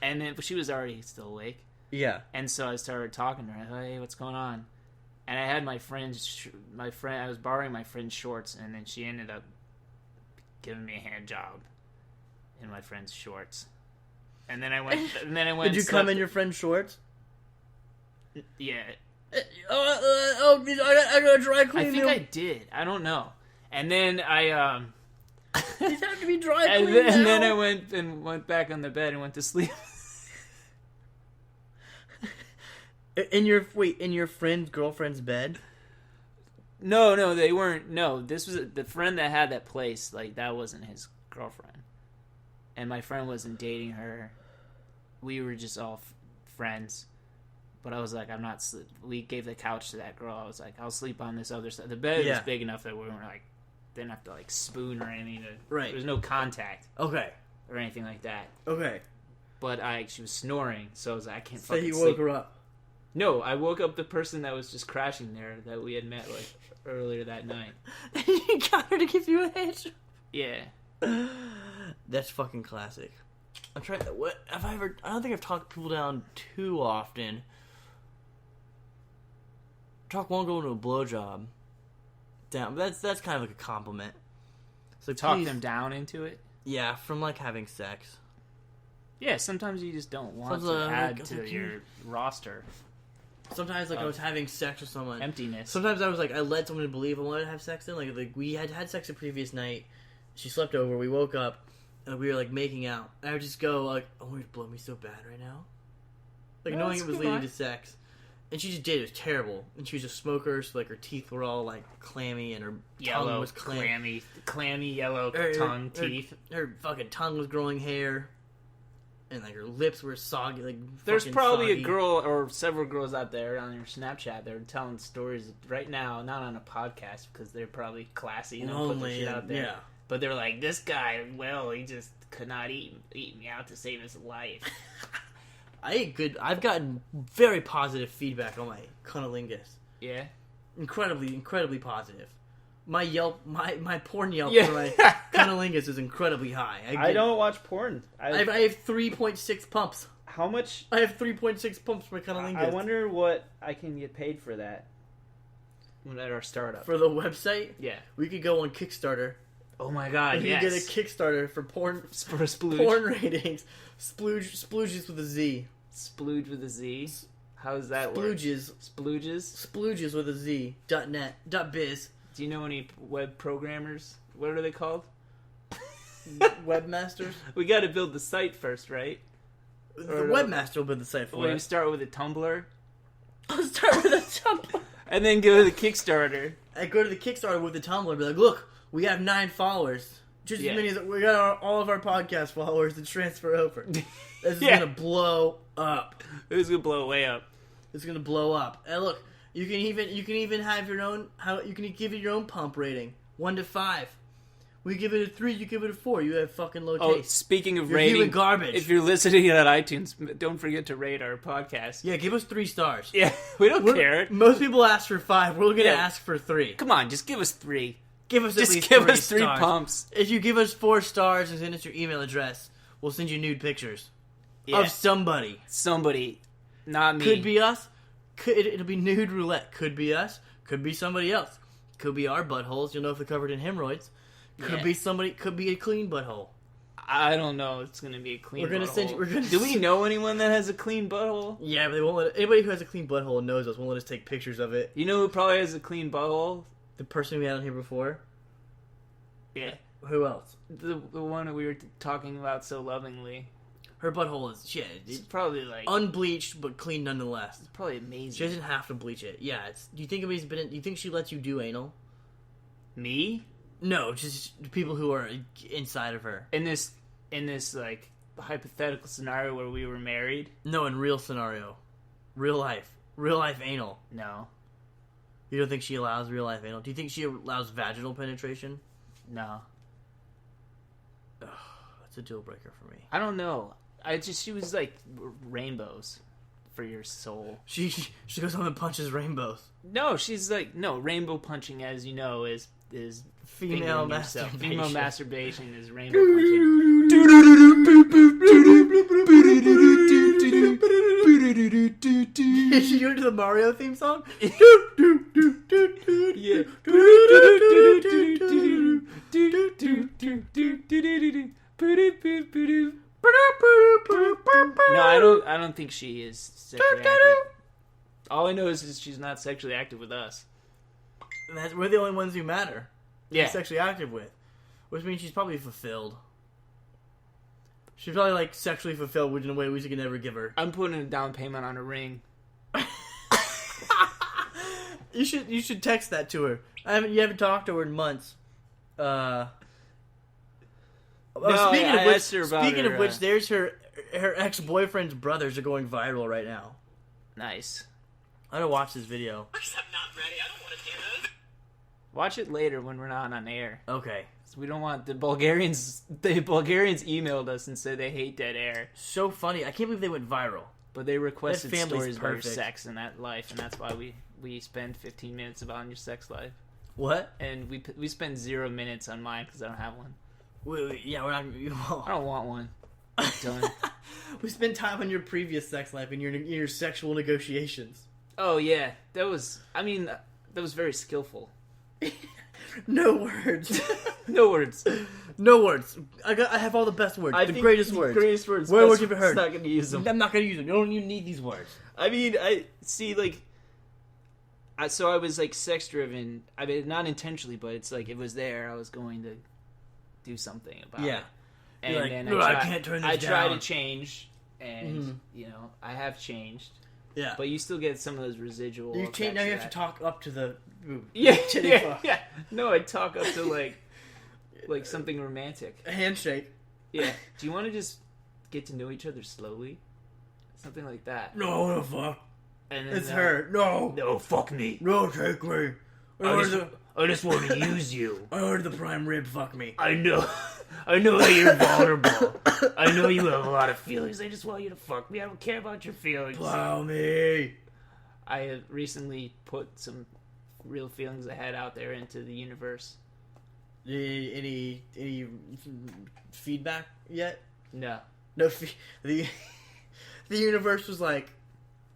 Speaker 1: And then, but she was already still awake.
Speaker 2: Yeah.
Speaker 1: And so I started talking to her. Hey, what's going on? And I had my friend. I was borrowing my friend's shorts, and then she ended up giving me a hand job in my friend's shorts. And then I went.
Speaker 2: Did you come in your friend's shorts?
Speaker 1: Yeah.
Speaker 2: I gotta dry clean.
Speaker 1: I think I did. I don't know. And then I
Speaker 2: These have to be dry
Speaker 1: and
Speaker 2: clean.
Speaker 1: then I went back on the bed and went to sleep.
Speaker 2: In your friend's girlfriend's bed?
Speaker 1: No, they weren't. No, this was the friend that had that place. Like that wasn't his girlfriend, and my friend wasn't dating her. We were just all friends. But I was like, I'm not. We gave the couch to that girl. I was like, I'll sleep on this other side. The bed was big enough that we weren't like, didn't have to like spoon or anything.
Speaker 2: Right.
Speaker 1: There was no contact.
Speaker 2: Okay.
Speaker 1: Or anything like that.
Speaker 2: Okay.
Speaker 1: But she was snoring, so I was like, I can't
Speaker 2: So
Speaker 1: fucking
Speaker 2: you
Speaker 1: sleep.
Speaker 2: woke her up.
Speaker 1: No, I woke up the person that was just crashing there that we had met like earlier that night.
Speaker 2: You got her to give you a hand job.
Speaker 1: Yeah.
Speaker 2: That's fucking classic. I'm trying. What have I ever? I don't think I've talked people down too often. Talk won't go into a blowjob. Down. That's kind of like a compliment. So
Speaker 1: Talk them down into it.
Speaker 2: Yeah, from like having sex.
Speaker 1: Yeah, sometimes you just don't want
Speaker 2: Sounds
Speaker 1: to
Speaker 2: like-
Speaker 1: add
Speaker 2: like
Speaker 1: to
Speaker 2: you-
Speaker 1: your roster.
Speaker 2: Sometimes like I was having sex with someone.
Speaker 1: Emptiness.
Speaker 2: Sometimes I was like I led someone to believe I wanted to have sex. Then like we had sex the previous night. She slept over. We woke up and we were like making out. And I would just go like, "Oh, you blow me so bad right now," like
Speaker 1: No,
Speaker 2: knowing
Speaker 1: that's
Speaker 2: it was
Speaker 1: good
Speaker 2: leading
Speaker 1: line.
Speaker 2: to sex. And she just did. It was terrible. And she was a smoker, so like her teeth were all like clammy, and her tongue
Speaker 1: Yellow,
Speaker 2: was clammy.
Speaker 1: clammy yellow tongue, teeth.
Speaker 2: Her fucking tongue was growing hair, and like her lips were soggy. Like
Speaker 1: There's
Speaker 2: fucking
Speaker 1: probably
Speaker 2: soggy.
Speaker 1: a girl or several girls out there on your Snapchat that are telling stories right now, not on a podcast because they're probably classy and don't put their shit out there.
Speaker 2: Yeah.
Speaker 1: But they're like, this guy, well, he just could not eat me out to save his life.
Speaker 2: I ate good. I've gotten very positive feedback on my cunnilingus.
Speaker 1: Yeah.
Speaker 2: Incredibly positive. My Yelp, my porn Yelp
Speaker 1: Yeah.
Speaker 2: for my cunnilingus is incredibly high.
Speaker 1: I don't watch porn.
Speaker 2: I have 3.6 pumps.
Speaker 1: How much?
Speaker 2: I have 3.6 pumps for my cunnilingus.
Speaker 1: I wonder what I can get paid for that. At our startup.
Speaker 2: For the website,
Speaker 1: Yeah.
Speaker 2: we could go on Kickstarter.
Speaker 1: Oh my god,
Speaker 2: And
Speaker 1: yes.
Speaker 2: you get a Kickstarter for porn
Speaker 1: For a splooge.
Speaker 2: porn ratings. Splooges with a Z.
Speaker 1: Splooge with a Z. How does that work?
Speaker 2: Splooges.
Speaker 1: Splooges?
Speaker 2: Splooges with a Z. .net. .biz.
Speaker 1: Do you know any web programmers? What are they called?
Speaker 2: Webmasters.
Speaker 1: We got to build the site first, right?
Speaker 2: The webmaster will build the site for
Speaker 1: We
Speaker 2: us.
Speaker 1: start with a Tumblr.
Speaker 2: I'll start with a Tumblr.
Speaker 1: And then go to the Kickstarter.
Speaker 2: I go to the Kickstarter with the Tumblr and be like, look, we have 9 followers. Just as many as we got all of our podcast followers to transfer over. This is gonna blow up.
Speaker 1: It's gonna blow way up.
Speaker 2: It's gonna blow up. And look, you can even have your own you can give it your own pump rating. 1 to 5. We give it a 3, you give it a 4. You have fucking low taste.
Speaker 1: Speaking of
Speaker 2: You're
Speaker 1: rating,
Speaker 2: viewing garbage.
Speaker 1: If you're listening on iTunes, don't forget to rate our podcast.
Speaker 2: Yeah, give us 3 stars.
Speaker 1: Yeah, we don't care.
Speaker 2: Most people ask for 5. We're gonna ask for 3.
Speaker 1: Come on, just give us 3.
Speaker 2: Give us
Speaker 1: just
Speaker 2: at least
Speaker 1: give
Speaker 2: 3
Speaker 1: us 3
Speaker 2: stars.
Speaker 1: pumps.
Speaker 2: If you give us 4 stars and send us your email address, we'll send you nude pictures of somebody.
Speaker 1: Somebody, not me.
Speaker 2: Could be us. It'll be nude roulette. Could be us. Could be somebody else. Could be our buttholes. You'll know if they're covered in hemorrhoids. Could be somebody. Could be a clean butthole.
Speaker 1: I don't know. It's gonna be a clean.
Speaker 2: We're gonna
Speaker 1: butthole.
Speaker 2: send you.
Speaker 1: Do we know anyone that has a clean butthole?
Speaker 2: Yeah, but they won't let anybody who has a clean butthole knows us. Won't let us take pictures of it.
Speaker 1: You know who probably has a clean butthole?
Speaker 2: The person we had on here before.
Speaker 1: Yeah.
Speaker 2: Who else?
Speaker 1: The one that we were talking about so lovingly.
Speaker 2: Her butthole is shit.
Speaker 1: It's probably like
Speaker 2: unbleached but clean nonetheless.
Speaker 1: It's probably amazing.
Speaker 2: She doesn't have to bleach it. Yeah. Do you think anybody's been? Do you think she lets you do anal?
Speaker 1: Me?
Speaker 2: No, just people who are inside of her.
Speaker 1: In this like hypothetical scenario where we were married?
Speaker 2: No, in real scenario. Real life anal.
Speaker 1: No.
Speaker 2: You don't think she allows real life anal? Do you think she allows vaginal penetration?
Speaker 1: No.
Speaker 2: Ugh, that's a deal breaker for me.
Speaker 1: I don't know. She was like rainbows for your soul.
Speaker 2: She goes home and punches rainbows.
Speaker 1: No, she's like rainbow punching, as you know, is
Speaker 2: female masturbation.
Speaker 1: Female masturbation is rainbow punching.
Speaker 2: Did she go to the Mario theme song?
Speaker 1: Yeah. No, I don't think she is sexually active. All I know is she's not sexually active with us.
Speaker 2: And we're the only ones who matter.
Speaker 1: Yeah.
Speaker 2: She's sexually active with. Which means she's probably fulfilled. She's probably like sexually fulfilled, which in a way we could never give her.
Speaker 1: I'm putting a down payment on a ring.
Speaker 2: You should text that to her. You haven't talked to her in months. Speaking of which, there's her ex-boyfriend's brothers are going viral right now.
Speaker 1: Nice.
Speaker 2: I'm gonna watch this video.
Speaker 3: I'm not ready. I don't want to hear this.
Speaker 1: Watch it later when we're not on air.
Speaker 2: Okay.
Speaker 1: So we don't want the Bulgarians. The Bulgarians emailed us and said they hate dead air,
Speaker 2: So funny. I can't believe they went viral.
Speaker 1: but they requested
Speaker 2: That family's
Speaker 1: stories about your
Speaker 2: perfect.
Speaker 1: sex and that life, and that's why we spend 15 minutes about your sex life,
Speaker 2: What?
Speaker 1: and we spend 0 minutes on mine because I don't have one.
Speaker 2: Yeah, we're not.
Speaker 1: I don't want one. I'm done.
Speaker 2: We spent time on your previous sex life and your sexual negotiations.
Speaker 1: Oh yeah, that was very skillful.
Speaker 2: No words.
Speaker 1: No words.
Speaker 2: No words. I have all the best words. The greatest words.
Speaker 1: Greatest words.
Speaker 2: Where would you have heard?
Speaker 1: Not going to use them.
Speaker 2: I'm not going to use them. You don't even need these words.
Speaker 1: I mean, I see. Like, so I was like sex driven. I mean, not intentionally, but it's like it was there. I was going to do something about it. And
Speaker 2: You're like,
Speaker 1: then
Speaker 2: "No, I can't turn this
Speaker 1: I try
Speaker 2: down."
Speaker 1: to change, and I have changed.
Speaker 2: Yeah.
Speaker 1: But you still get some of those residual.
Speaker 2: Now
Speaker 1: effects
Speaker 2: you
Speaker 1: of
Speaker 2: have to
Speaker 1: that.
Speaker 2: talk up to the titty
Speaker 1: Yeah.
Speaker 2: fuck.
Speaker 1: Yeah. No, I talk up to like something romantic.
Speaker 2: A handshake.
Speaker 1: Yeah. Do you want to just get to know each other slowly? Something like that.
Speaker 2: No, no, fuck.
Speaker 1: And then,
Speaker 2: It's her. No.
Speaker 1: No, fuck me.
Speaker 2: No, take me.
Speaker 1: I just want to use you.
Speaker 2: I ordered the prime rib. Fuck me.
Speaker 1: I know that you're vulnerable. I know you have a lot of feelings. I just want you to fuck me. I don't care about your feelings.
Speaker 2: Plow me.
Speaker 1: I have recently put some real feelings I had out there into the universe.
Speaker 2: Any feedback yet?
Speaker 1: No.
Speaker 2: No. The universe was like,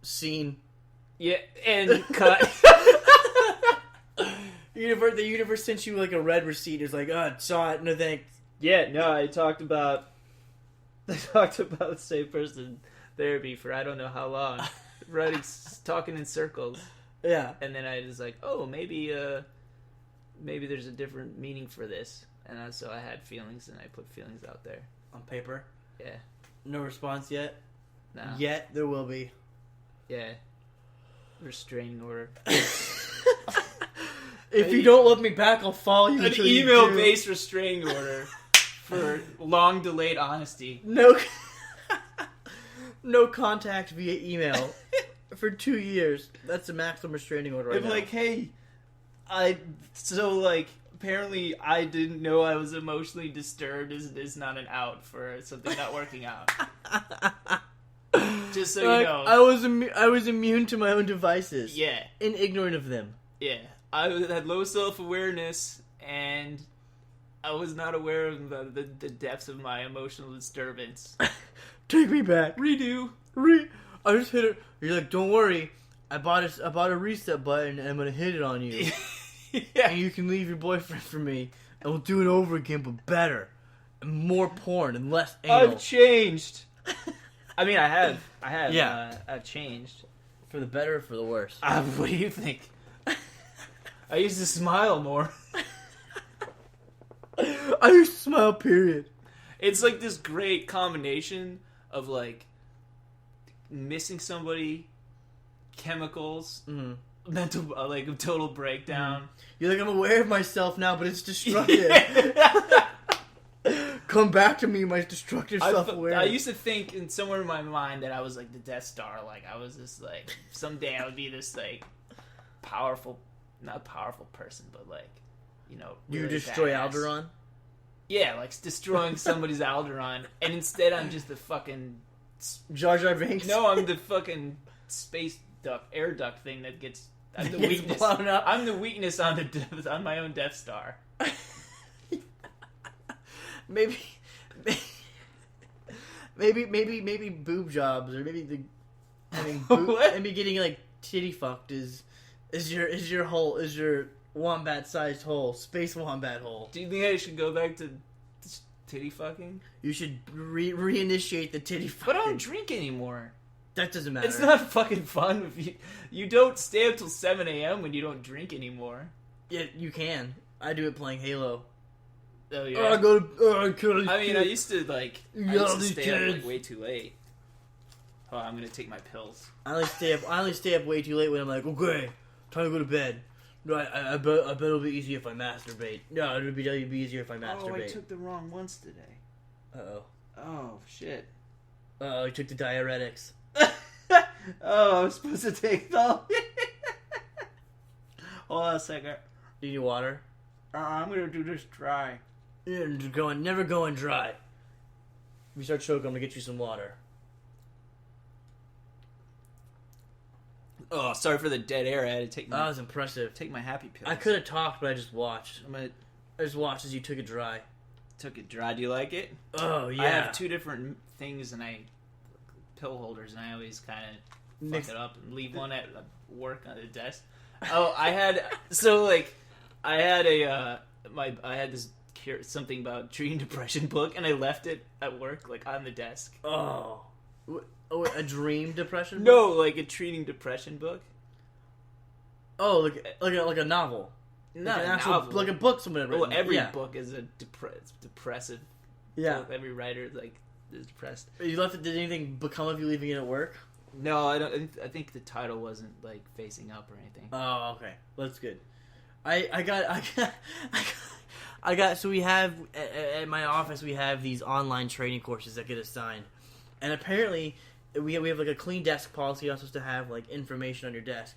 Speaker 2: scene.
Speaker 1: Yeah, and cut.
Speaker 2: The universe sent you like a red receipt. It's like, saw it. No thanks.
Speaker 1: Yeah, no, I talked about the same person therapy for I don't know how long, talking in circles,
Speaker 2: Yeah.
Speaker 1: and then I was like, oh, maybe there's a different meaning for this, and so I had feelings, and I put feelings out there.
Speaker 2: On paper.
Speaker 1: Yeah,
Speaker 2: No response yet.
Speaker 1: No.
Speaker 2: Yet there will be.
Speaker 1: Yeah. Restraining order.
Speaker 2: If you don't love me back, I'll follow you
Speaker 1: An
Speaker 2: until you do.
Speaker 1: email-based restraining order for long-delayed honesty.
Speaker 2: No, no contact via email for 2 years. That's the maximum restraining order right
Speaker 1: I'm
Speaker 2: now.
Speaker 1: like, hey, apparently I didn't know I was emotionally disturbed is not an out for something not working out. Just so you know.
Speaker 2: I was immune to my own devices.
Speaker 1: Yeah,
Speaker 2: And ignorant of them.
Speaker 1: yeah. I had low self-awareness, and I was not aware of the depths of my emotional disturbance.
Speaker 2: Take me back.
Speaker 1: Redo.
Speaker 2: I just hit it. You're like, don't worry. I bought a reset button, and I'm gonna hit it on you.
Speaker 1: Yeah.
Speaker 2: And you can leave your boyfriend for me, and we'll do it over again, but better. And more porn and less anal.
Speaker 1: I've changed. I mean, I have.
Speaker 2: Yeah.
Speaker 1: I've changed.
Speaker 2: For the better or for the worse?
Speaker 1: What do you think? I used to smile more.
Speaker 2: I used to smile, period.
Speaker 1: It's like this great combination of like missing somebody, chemicals, mental like a total breakdown.
Speaker 2: You're like, I'm aware of myself now, but it's destructive. Come back to me, my destructive self-awareness.
Speaker 1: I used to think in somewhere in my mind that I was like the Death Star. Like I was this like someday I would be this like powerful, not powerful person, but like
Speaker 2: You
Speaker 1: really
Speaker 2: destroy
Speaker 1: badass.
Speaker 2: Alderaan?
Speaker 1: Yeah, like destroying somebody's Alderaan, and instead I'm just the fucking
Speaker 2: Jar Jar Binks?
Speaker 1: no, I'm the fucking space duct, air duct thing that gets. I'm the
Speaker 2: Gets
Speaker 1: weakness.
Speaker 2: blown up.
Speaker 1: I'm the weakness on on my own Death Star.
Speaker 2: Maybe boob jobs, or maybe
Speaker 1: What?
Speaker 2: maybe getting like titty fucked is your wombat sized hole, space wombat hole.
Speaker 1: Do you think I should go back to titty fucking?
Speaker 2: You should reinitiate the titty fucking.
Speaker 1: But I don't drink anymore.
Speaker 2: That doesn't matter.
Speaker 1: It's not fucking fun if you don't stay up till 7 a.m. when you don't drink anymore.
Speaker 2: Yeah, you can. I do it playing Halo.
Speaker 1: Oh yeah.
Speaker 2: Oh, I go to. I kill these
Speaker 1: I mean, I
Speaker 2: kids.
Speaker 1: used to like. I
Speaker 2: Yeah,
Speaker 1: used to
Speaker 2: these
Speaker 1: stay up like
Speaker 2: kids.
Speaker 1: way too late. Oh, I'm gonna take my pills.
Speaker 2: I only stay up way too late when I'm like, okay, time to go to bed. No, I bet it'll be easier if I masturbate. No, it'll be easier if I masturbate.
Speaker 1: Oh, I took the wrong ones today.
Speaker 2: Uh-oh.
Speaker 1: Oh shit.
Speaker 2: I took the diuretics.
Speaker 1: Oh, I was supposed to take them. Hold on a second.
Speaker 2: Do you need water?
Speaker 1: I'm gonna do this dry.
Speaker 2: Yeah, never going dry. If you start choking, I'm gonna get you some water.
Speaker 1: Oh, sorry for the dead air. I had to take
Speaker 2: That
Speaker 1: my
Speaker 2: was impressive.
Speaker 1: happy pills.
Speaker 2: I could have talked, but I just watched.
Speaker 1: I
Speaker 2: I just watched as you took it dry.
Speaker 1: took it dry. Do you like it?
Speaker 2: Oh, yeah.
Speaker 1: I have two different things, and pill holders, and I always kind of fuck it up and leave one at work on the desk. Oh, I had this something about treating depression book, and I left it at work, like on the desk.
Speaker 2: Oh. Oh, a dream depression?
Speaker 1: No, like a treating depression book.
Speaker 2: Oh, like a novel.
Speaker 1: Not
Speaker 2: like
Speaker 1: a
Speaker 2: an actual,
Speaker 1: novel.
Speaker 2: like a book someone had
Speaker 1: Well,
Speaker 2: written.
Speaker 1: every
Speaker 2: Yeah.
Speaker 1: book is a depressive.
Speaker 2: Yeah.
Speaker 1: Book. Every writer is depressed.
Speaker 2: You left it. Did anything become of you leaving it at work?
Speaker 1: No, I don't. I think the title wasn't like facing up or anything.
Speaker 2: Oh, okay. That's good. I got. So we have at my office we have these online training courses that get assigned, and apparently we have like a clean desk policy. You're not supposed to have like information on your desk,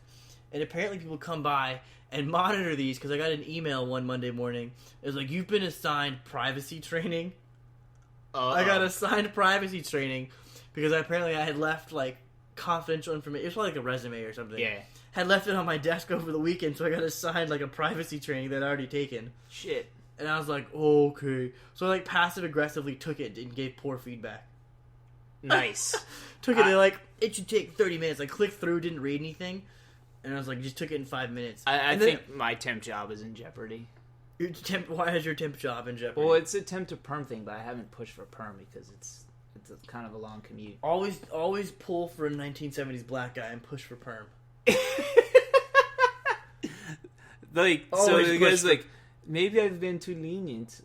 Speaker 2: and apparently people come by and monitor these because I got an email one Monday morning. It was like, you've been assigned privacy training. I got assigned privacy training because apparently I had left like confidential information. It was probably like a resume or something.
Speaker 1: Yeah.
Speaker 2: Had left it on my desk over the weekend, so I got assigned like a privacy training that I'd already taken.
Speaker 1: Shit.
Speaker 2: And I was like, oh, okay. So I like passive aggressively took it and gave poor feedback.
Speaker 1: Nice.
Speaker 2: Took it, they're like, it should take 30 minutes. I clicked through, didn't read anything. And I was like, just took it in 5 minutes.
Speaker 1: I think my temp job is in jeopardy.
Speaker 2: Why is your temp job in jeopardy?
Speaker 1: Well, it's a temp to perm thing, but I haven't pushed for perm because it's a kind of a long commute.
Speaker 2: Always pull for a 1970s black guy and push for perm.
Speaker 1: Like, so
Speaker 2: Always
Speaker 1: the
Speaker 2: push
Speaker 1: guy's
Speaker 2: for-
Speaker 1: like, maybe I've been too lenient.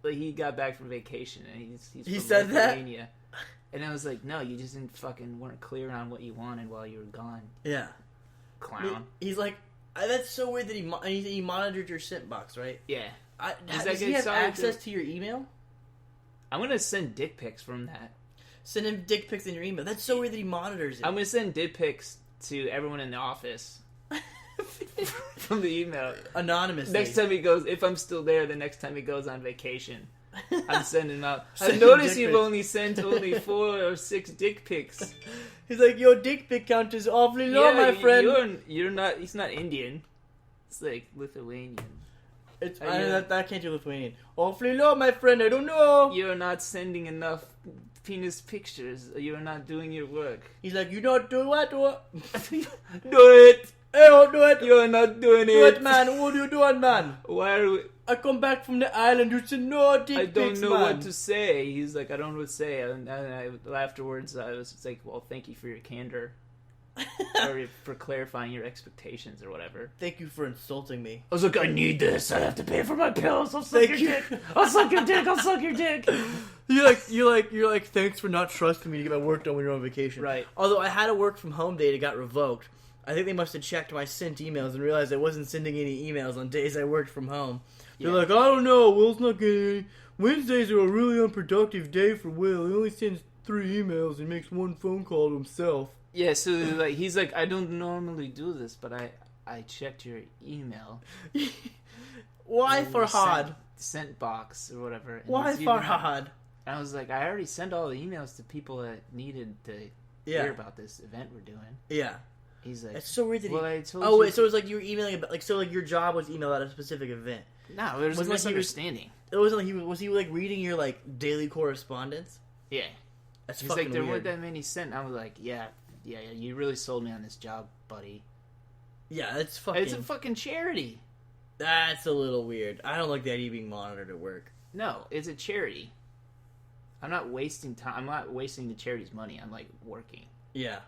Speaker 1: Like, he got back from vacation and he's
Speaker 2: He
Speaker 1: from
Speaker 2: said that?
Speaker 1: Lithuania. And I was like, no, you just weren't clear on what you wanted while you were gone,
Speaker 2: Yeah.
Speaker 1: clown.
Speaker 2: He's like, that's so weird that he monitored your sent box, right?
Speaker 1: Yeah.
Speaker 2: Does he have access to your email?
Speaker 1: I'm going to send dick pics from that.
Speaker 2: Send him dick pics in your email. That's so weird that he monitors it.
Speaker 1: I'm going to send dick pics to everyone in the office from the email.
Speaker 2: Anonymously.
Speaker 1: Next time he goes, if I'm still there, the next time he goes on vacation, I'm sending him out. I've noticed you've only sent 4 or 6 dick pics.
Speaker 2: He's like, your dick pic count is awfully low, my friend.
Speaker 1: You're not. He's not Indian. It's like Lithuanian.
Speaker 2: I can't do Lithuanian. Awfully low, my friend. I don't know.
Speaker 1: You're not sending enough penis pictures. You're not doing your work.
Speaker 2: He's like, you not do what?
Speaker 1: Do it.
Speaker 2: Hey, do it.
Speaker 1: You're not doing
Speaker 2: Do
Speaker 1: it.
Speaker 2: it, man. What are you doing, man?
Speaker 1: Why are we...
Speaker 2: I come back from the island. You said no dick
Speaker 1: I don't
Speaker 2: pics,
Speaker 1: know
Speaker 2: man.
Speaker 1: what to say. He's like, I don't know what to say. And afterwards, I was like, well, thank you for your candor. Or for clarifying your expectations or whatever.
Speaker 2: Thank you for insulting me.
Speaker 1: I was like, I need this. I have to pay for my pills. I'll suck your dick. I'll suck your dick. I'll suck your dick.
Speaker 2: You're like, thanks for not trusting me to get my work done when you're on vacation.
Speaker 1: Right.
Speaker 2: Although I had a work from home day that got revoked. I think they must have checked my sent emails and realized I wasn't sending any emails on days I worked from home. They're like, I don't know, Will's not getting any. Wednesdays are a really unproductive day for Will. He only sends 3 emails and makes 1 phone call to himself.
Speaker 1: Yeah, so like he's like, I don't normally do this, but I checked your email.
Speaker 2: Why Farhad?
Speaker 1: Sent box or whatever.
Speaker 2: Why Farhad?
Speaker 1: I was like, I already sent all the emails to people that needed to hear about this event we're doing.
Speaker 2: Yeah.
Speaker 1: He's like,
Speaker 2: it's so weird that
Speaker 1: I told
Speaker 2: you.
Speaker 1: Wait,
Speaker 2: so it was like you were emailing about, like, so like your job was email at a specific event.
Speaker 1: No, there was a misunderstanding.
Speaker 2: It wasn't like was he like reading your like daily correspondence?
Speaker 1: Yeah.
Speaker 2: That's
Speaker 1: He's
Speaker 2: fucking
Speaker 1: like, there
Speaker 2: weird.
Speaker 1: weren't that many sent. I was like, yeah, you really sold me on this job, buddy.
Speaker 2: Yeah, it's fucking.
Speaker 1: It's a fucking charity.
Speaker 2: That's a little weird. I don't like the idea of being monitored at work.
Speaker 1: No, it's a charity. I'm not wasting time. I'm not wasting the charity's money. I'm like working.
Speaker 2: Yeah.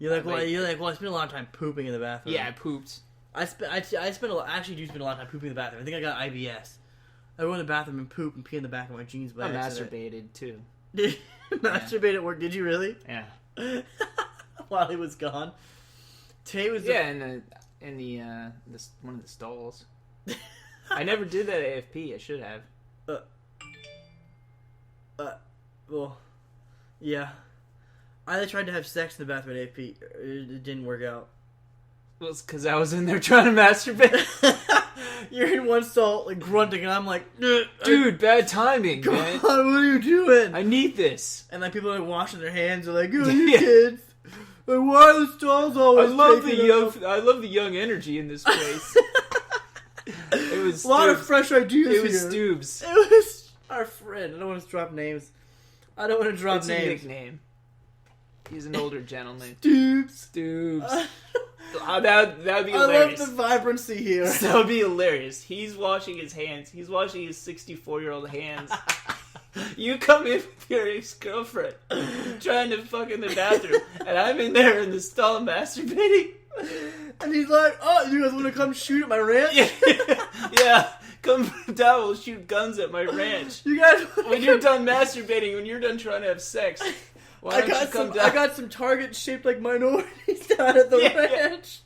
Speaker 2: You're like, well, I spent a lot of time pooping in the bathroom.
Speaker 1: Yeah, I pooped.
Speaker 2: I actually do spend a lot of time pooping in the bathroom. I think I got IBS. I go in the bathroom and poop and pee in the back of my jeans by accident.
Speaker 1: Masturbated too.
Speaker 2: Masturbate at work? Did you really?
Speaker 1: Yeah.
Speaker 2: While he was gone. Today was
Speaker 1: in the one of the stalls. I never did that at AFP. I should have.
Speaker 2: Well, yeah. I tried to have sex in the bathroom at AFP. It didn't work out.
Speaker 1: Well, it's because I was in there trying to masturbate.
Speaker 2: You're in one stall, like, grunting, and I'm like,
Speaker 1: dude, bad timing, man.
Speaker 2: God, what are you doing?
Speaker 1: I need this.
Speaker 2: And, like, people are, like, washing their hands. They're like, oh, you kids. Like, why are the stalls always
Speaker 1: I love the young energy in this place. It was
Speaker 2: a lot of fresh ideas.
Speaker 1: It was
Speaker 2: here.
Speaker 1: Stoobs.
Speaker 2: It was our friend. I don't want to drop names.
Speaker 1: It's a nickname. He's an older gentleman.
Speaker 2: Stoobs.
Speaker 1: That would be hilarious.
Speaker 2: I love the vibrancy here.
Speaker 1: That would be hilarious. He's washing his hands. He's washing his 64-year-old hands. You come in with your ex-girlfriend trying to fuck in the bathroom, and I'm in there in the stall masturbating.
Speaker 2: And he's like, oh, you guys want to come shoot at my ranch?
Speaker 1: Yeah. Come down, we'll shoot guns at my ranch.
Speaker 2: You guys
Speaker 1: when you're done masturbating, when you're done trying to have sex, why don't you come down?
Speaker 2: I got some targets shaped like minorities down at the ranch.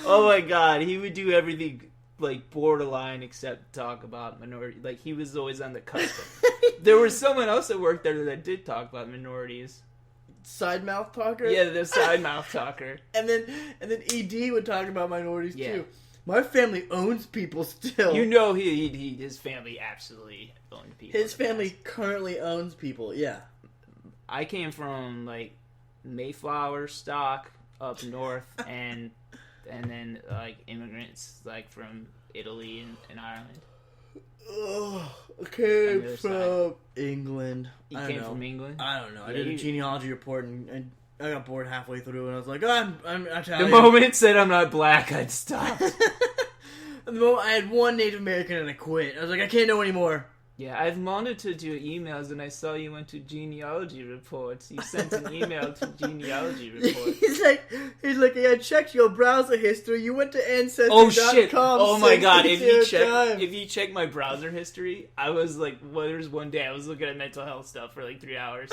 Speaker 1: Oh my god, he would do everything like borderline except talk about minority. Like he was always on the cusp. There was someone else that worked there that did talk about minorities.
Speaker 2: Side mouth talker?
Speaker 1: Yeah, the side mouth talker.
Speaker 2: And then ED would talk about minorities too. My family owns people still.
Speaker 1: You know his family absolutely owned people.
Speaker 2: His family currently owns people, yeah.
Speaker 1: I came from like Mayflower stock up north and then like immigrants like from Italy and Ireland.
Speaker 2: Oh, came from England.
Speaker 1: You came from England?
Speaker 2: I don't know. I did a genealogy report and I got bored halfway through and I was like, I'm Italian.
Speaker 1: The moment it said I'm not black, I'd stopped.
Speaker 2: The moment I had one Native American and I quit. I was like, I can't know anymore.
Speaker 1: Yeah, I've monitored your emails and I saw you went to genealogy reports. You sent an email to genealogy reports.
Speaker 2: He's like, yeah, I checked your browser history. You went to Ancestry.com.
Speaker 1: Oh shit! Oh my god! If you check my browser history, I was like, well, there's one day I was looking at mental health stuff for like 3 hours.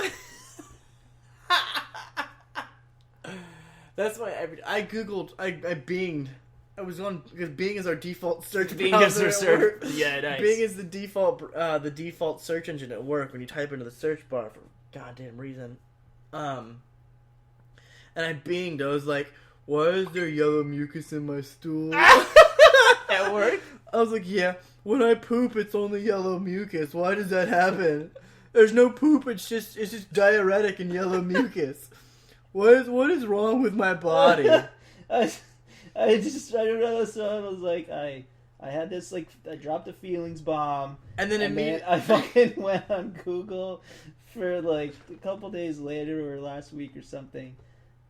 Speaker 2: That's why I googled. I Binged. I was on because Bing is our default search
Speaker 1: Bing
Speaker 2: browser
Speaker 1: is
Speaker 2: at
Speaker 1: our
Speaker 2: work.
Speaker 1: Yeah, nice.
Speaker 2: Bing is the default search engine at work when you type into the search bar for goddamn reason. And I Binged. I was like, "Why is there yellow mucus in my stool?"
Speaker 1: At work?
Speaker 2: I was like, "Yeah, when I poop, it's only yellow mucus. Why does that happen? There's no poop. It's just diuretic and yellow mucus. What is wrong with my body?"
Speaker 4: I just tried to run this one. I was like, I had this, like, I dropped a feelings bomb.
Speaker 2: And then
Speaker 4: I fucking went on Google for, like, a couple days later or last week or something.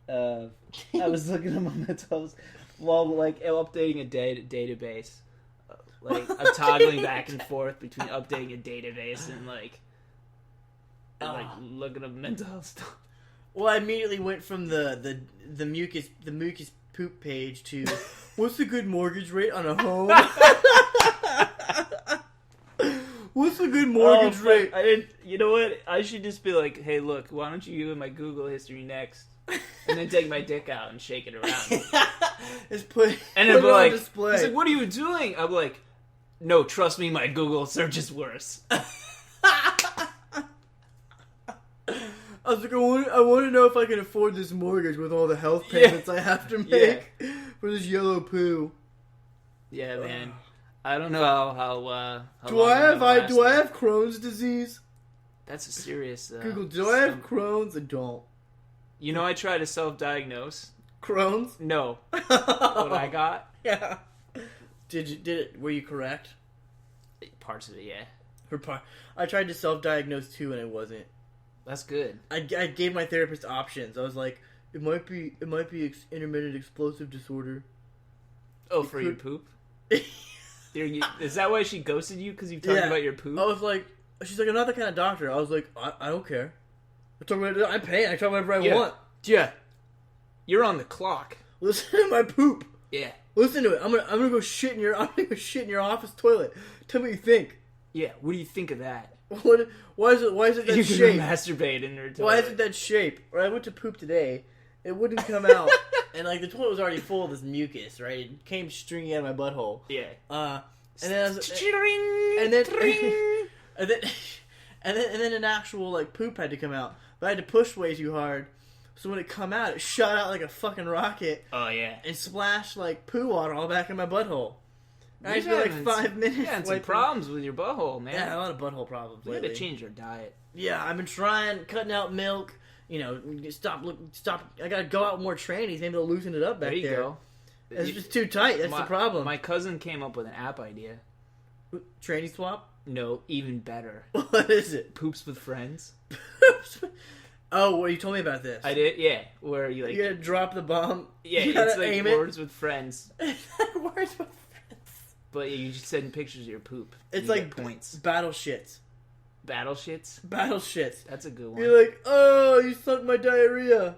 Speaker 4: I was looking at my mental health while, like, updating a database. Like, I'm toggling back and forth between updating a database and, like looking at mental health stuff.
Speaker 2: Well, I immediately went from the mucus poop page to what's a good mortgage rate on a home? What's a good mortgage rate?
Speaker 1: I didn't. You know what? I should just be like, hey, look, why don't you give my Google history next, and then take my dick out and shake it around.
Speaker 2: Just put
Speaker 1: And
Speaker 2: it
Speaker 1: then
Speaker 2: on
Speaker 1: like,
Speaker 2: display.
Speaker 1: he's like, what are you doing? I'm like, no, trust me, my Google search is worse.
Speaker 2: I was like, I want to know if I can afford this mortgage with all the health payments I have to make for this yellow poo.
Speaker 1: Yeah, man. I don't know how
Speaker 2: Do I have Crohn's disease?
Speaker 1: That's a serious.
Speaker 2: Google, do I have Crohn's? I don't.
Speaker 1: You know, I tried to self-diagnose.
Speaker 2: Crohn's?
Speaker 1: No. What I got?
Speaker 2: Yeah. Were you correct?
Speaker 1: Parts of it, yeah.
Speaker 2: I tried to self-diagnose too, and it wasn't.
Speaker 1: That's good.
Speaker 2: I gave my therapist options. I was like, it might be intermittent explosive disorder.
Speaker 1: Oh, for your poop? Is that why she ghosted you? Because you talked about your poop?
Speaker 2: I was like, she's like, I'm not that kind of doctor. I was like, I don't care. I'm paying. I talk whatever I want.
Speaker 1: Yeah. You're on the clock.
Speaker 2: Listen to my poop.
Speaker 1: Yeah.
Speaker 2: Listen to it. I'm gonna go shit in your office toilet. Tell me what you think.
Speaker 1: Yeah. What do you think of that?
Speaker 2: Why is it that
Speaker 1: You're
Speaker 2: shape?
Speaker 1: gonna masturbate in her toilet.
Speaker 2: Why is it that shape? Or I went to poop today. It wouldn't come out, and like the toilet was already full of this mucus. Right, it came stringy out of my butthole.
Speaker 1: Yeah.
Speaker 2: And then and then an actual like poop had to come out, but I had to push way too hard. So when it come out, it shot out like a fucking rocket.
Speaker 1: Oh yeah.
Speaker 2: And splashed like poo water all back in my butthole. I
Speaker 1: You've
Speaker 2: spent like 5 minutes.
Speaker 1: You had some problems with your butthole, man.
Speaker 2: Yeah, a lot of butthole problems.
Speaker 1: We
Speaker 2: lately.
Speaker 1: had to change your diet.
Speaker 2: Yeah, I've been trying cutting out milk. You know, stop. I gotta go out with more trannies. Maybe they'll loosen it up back there.
Speaker 1: There you go.
Speaker 2: It's just too tight. That's the problem.
Speaker 1: My cousin came up with an app idea.
Speaker 2: Tranny swap?
Speaker 1: No, even better.
Speaker 2: What is it?
Speaker 1: Poops with friends.
Speaker 2: Oh, well, you told me about this.
Speaker 1: I did, yeah. Where you like...
Speaker 2: You gotta drop the bomb.
Speaker 1: Yeah,
Speaker 2: you
Speaker 1: it's like
Speaker 2: aim
Speaker 1: words with friends.
Speaker 2: Words with friends.
Speaker 1: But you just send pictures of your poop.
Speaker 2: It's
Speaker 1: you
Speaker 2: like
Speaker 1: get points.
Speaker 2: Battle shits.
Speaker 1: Battle shits?
Speaker 2: Battle shits.
Speaker 1: That's a good one.
Speaker 2: You're like, oh, you sucked my diarrhea.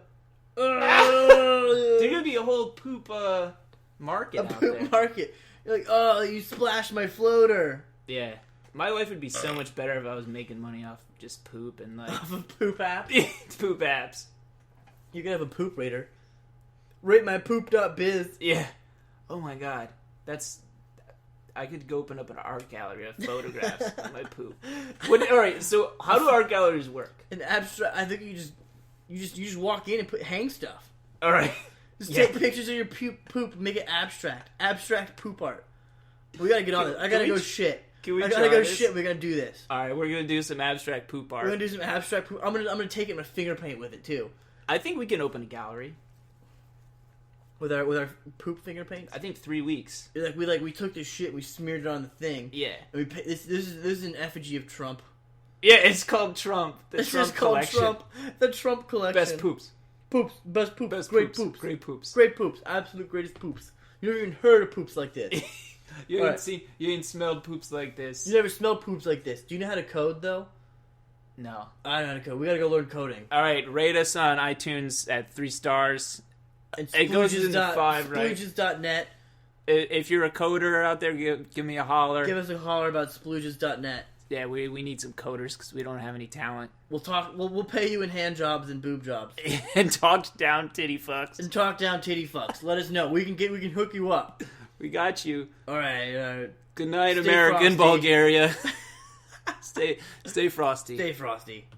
Speaker 2: Oh.
Speaker 1: There's gonna be a whole poop market out there.
Speaker 2: A poop market. You're like, oh, you splashed my floater.
Speaker 1: Yeah. My life would be so much better if I was making money off just poop and like...
Speaker 2: Off of poop apps?
Speaker 1: It's poop apps.
Speaker 2: You could have a poop rater. Rate my poop.biz.
Speaker 1: Yeah. Oh my god. That's... I could go open up an art gallery of photographs of my poop. Alright, so how do art galleries work?
Speaker 2: An abstract... I think you just walk in and hang stuff.
Speaker 1: Alright.
Speaker 2: Just take pictures of your poop and make it abstract. Abstract poop art. We gotta get on this. I gotta go shit. I gotta go shit. We're gonna do this.
Speaker 1: Alright, we're gonna do some abstract poop art.
Speaker 2: We're gonna do some abstract poop. I'm gonna take it and finger paint with it too.
Speaker 1: I think we can open a gallery
Speaker 2: with our poop finger paints.
Speaker 1: I think 3 weeks.
Speaker 2: We took this shit. We smeared it on the thing.
Speaker 1: Yeah.
Speaker 2: And this is an effigy of Trump.
Speaker 1: Yeah, it's called Trump.
Speaker 2: It's just called Trump. The Trump collection.
Speaker 1: Best poops.
Speaker 2: Best poops.
Speaker 1: Best
Speaker 2: Great
Speaker 1: poops.
Speaker 2: poops.
Speaker 1: Great poops.
Speaker 2: Great poops. Absolute greatest poops. You never even heard of poops like this.
Speaker 1: You ain't smelled poops like this.
Speaker 2: You never smelled poops like this. Do you know how to code though?
Speaker 1: No.
Speaker 2: I don't know how to code. We gotta go learn coding.
Speaker 1: Alright, rate us on iTunes at 3 stars.
Speaker 2: And
Speaker 1: it goes into 5, right?
Speaker 2: Splooges.net.
Speaker 1: If you're a coder out there, give me a holler.
Speaker 2: Give us a holler about splooges.net.
Speaker 1: Yeah, we need some coders because we don't have any talent.
Speaker 2: We'll talk. We'll pay you in hand jobs and boob jobs
Speaker 1: And talk down titty fucks.
Speaker 2: and talk down titty fucks. Let us know. We can hook you up.
Speaker 1: We got you.
Speaker 2: All right.
Speaker 1: Good night,
Speaker 2: Stay
Speaker 1: America and
Speaker 2: frosty.
Speaker 1: Bulgaria. Stay frosty.
Speaker 2: Stay frosty.